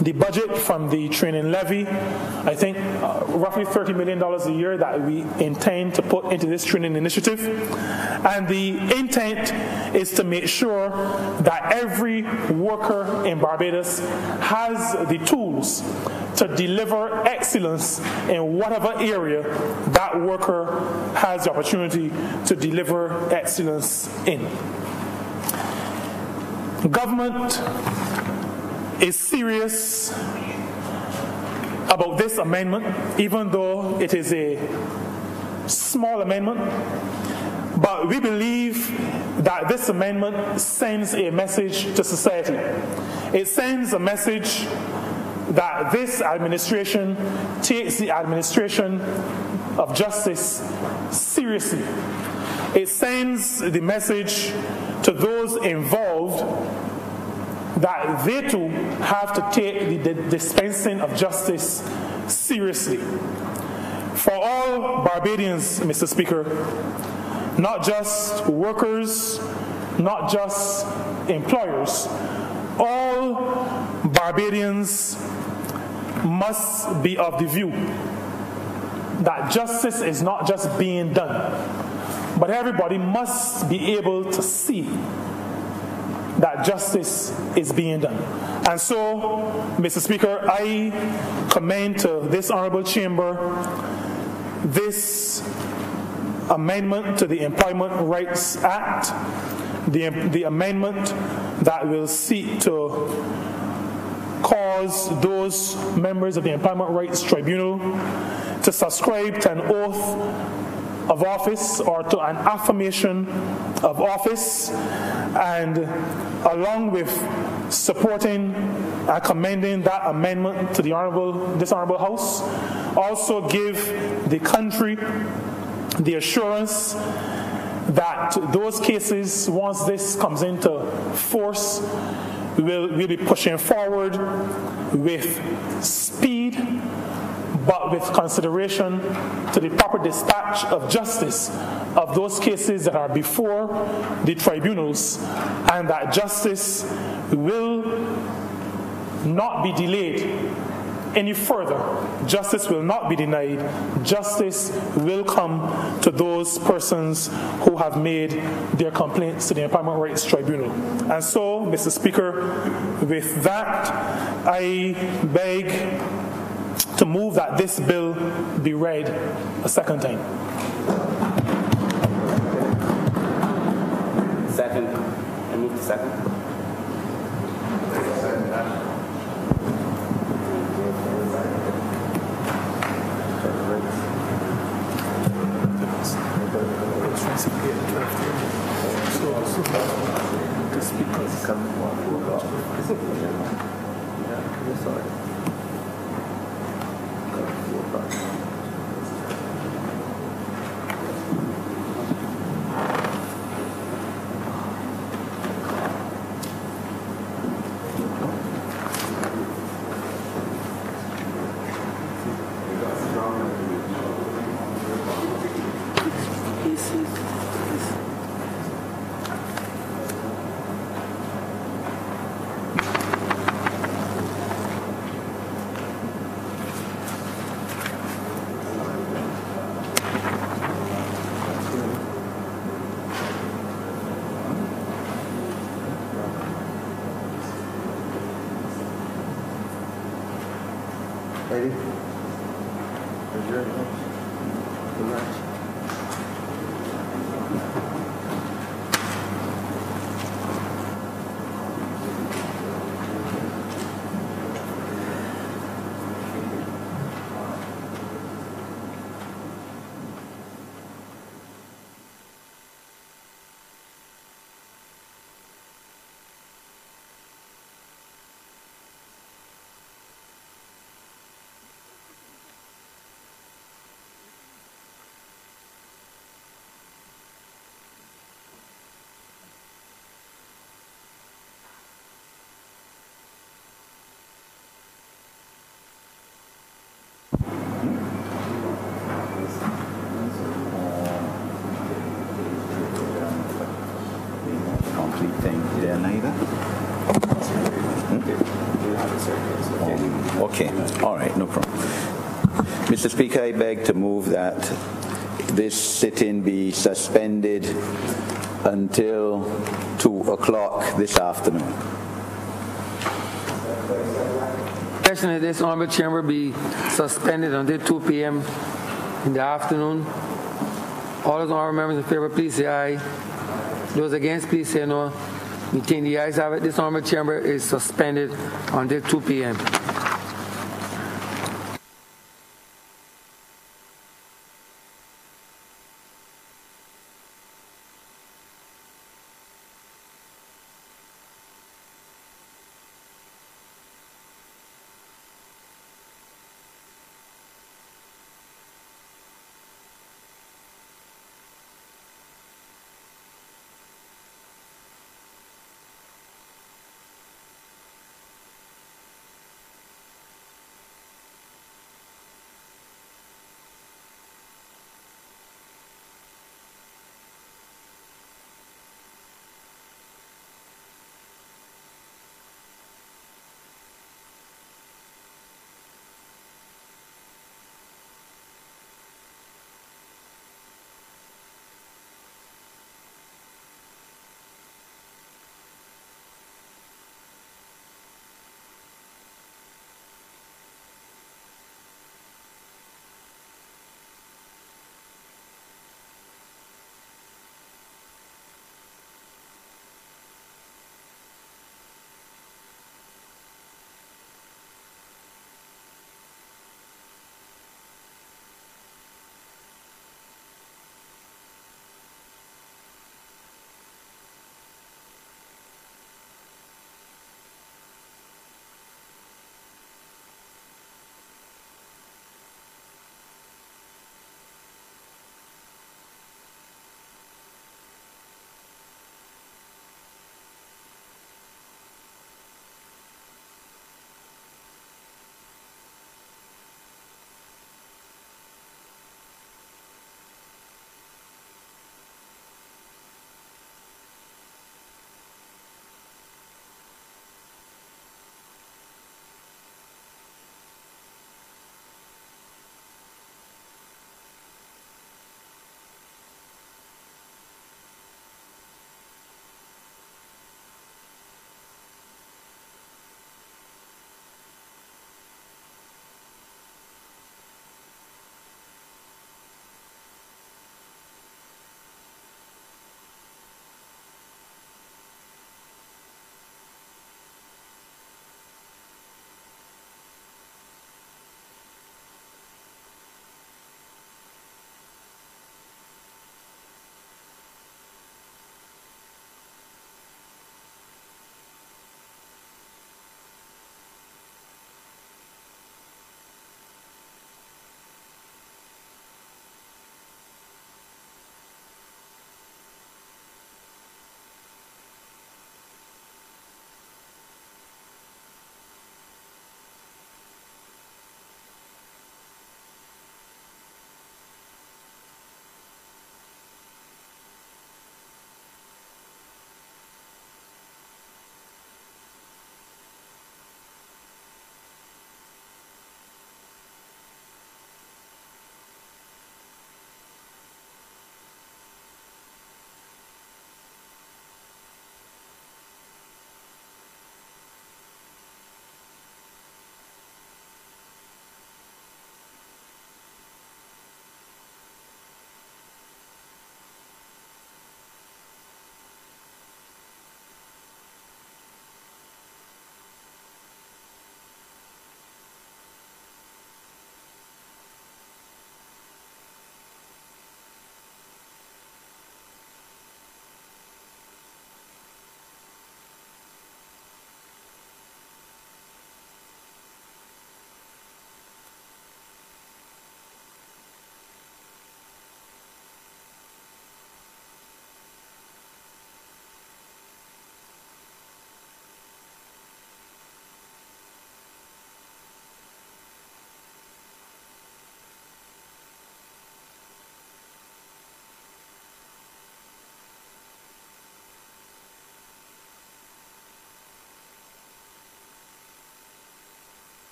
the budget from the training levy, I think roughly $30 million a year that we intend to put into this training initiative. And the intent is to make sure that every worker in Barbados has the tools to deliver excellence in whatever area that worker has the opportunity to deliver excellence in. Government is serious about this amendment, even though it is a small amendment. But we believe that this amendment sends a message to society. It sends a message that this administration takes the administration of justice seriously. It sends the message to those involved that they too have to take the dispensing of justice seriously. For all Barbadians, Mr. Speaker, not just workers, not just employers, all Barbadians must be of the view that justice is not just being done, but everybody must be able to see that justice is being done. And so, Mr. Speaker, I commend to this Honourable Chamber this amendment to the Employment Rights Act, the amendment that will seek to cause those members of the Employment Rights Tribunal to subscribe to an oath of office or to an affirmation of office, and along with supporting and commending that amendment to this Honourable House, also give the country the assurance that those cases, once this comes into force, will be pushing forward with speed, but with consideration to the proper dispatch of justice of those cases that are before the tribunals, and that justice will not be delayed any further. Justice will not be denied. Justice will come to those persons who have made their complaints to the Employment Rights Tribunal. And so, Mr. Speaker, with that, I beg to move that this bill be read a second time. Second. I move to second. Ready? Good match. Complete thing. Yeah, neither. Okay. All right. No problem. Mr. Speaker, I beg to move that this sitting be suspended until 2 o'clock this afternoon. Session of this honorable chamber be suspended until 2 p.m. in the afternoon. All those honorable members in favor, please say aye. Those against, please say no. We think the ayes have it. This honorable chamber is suspended until 2 p.m.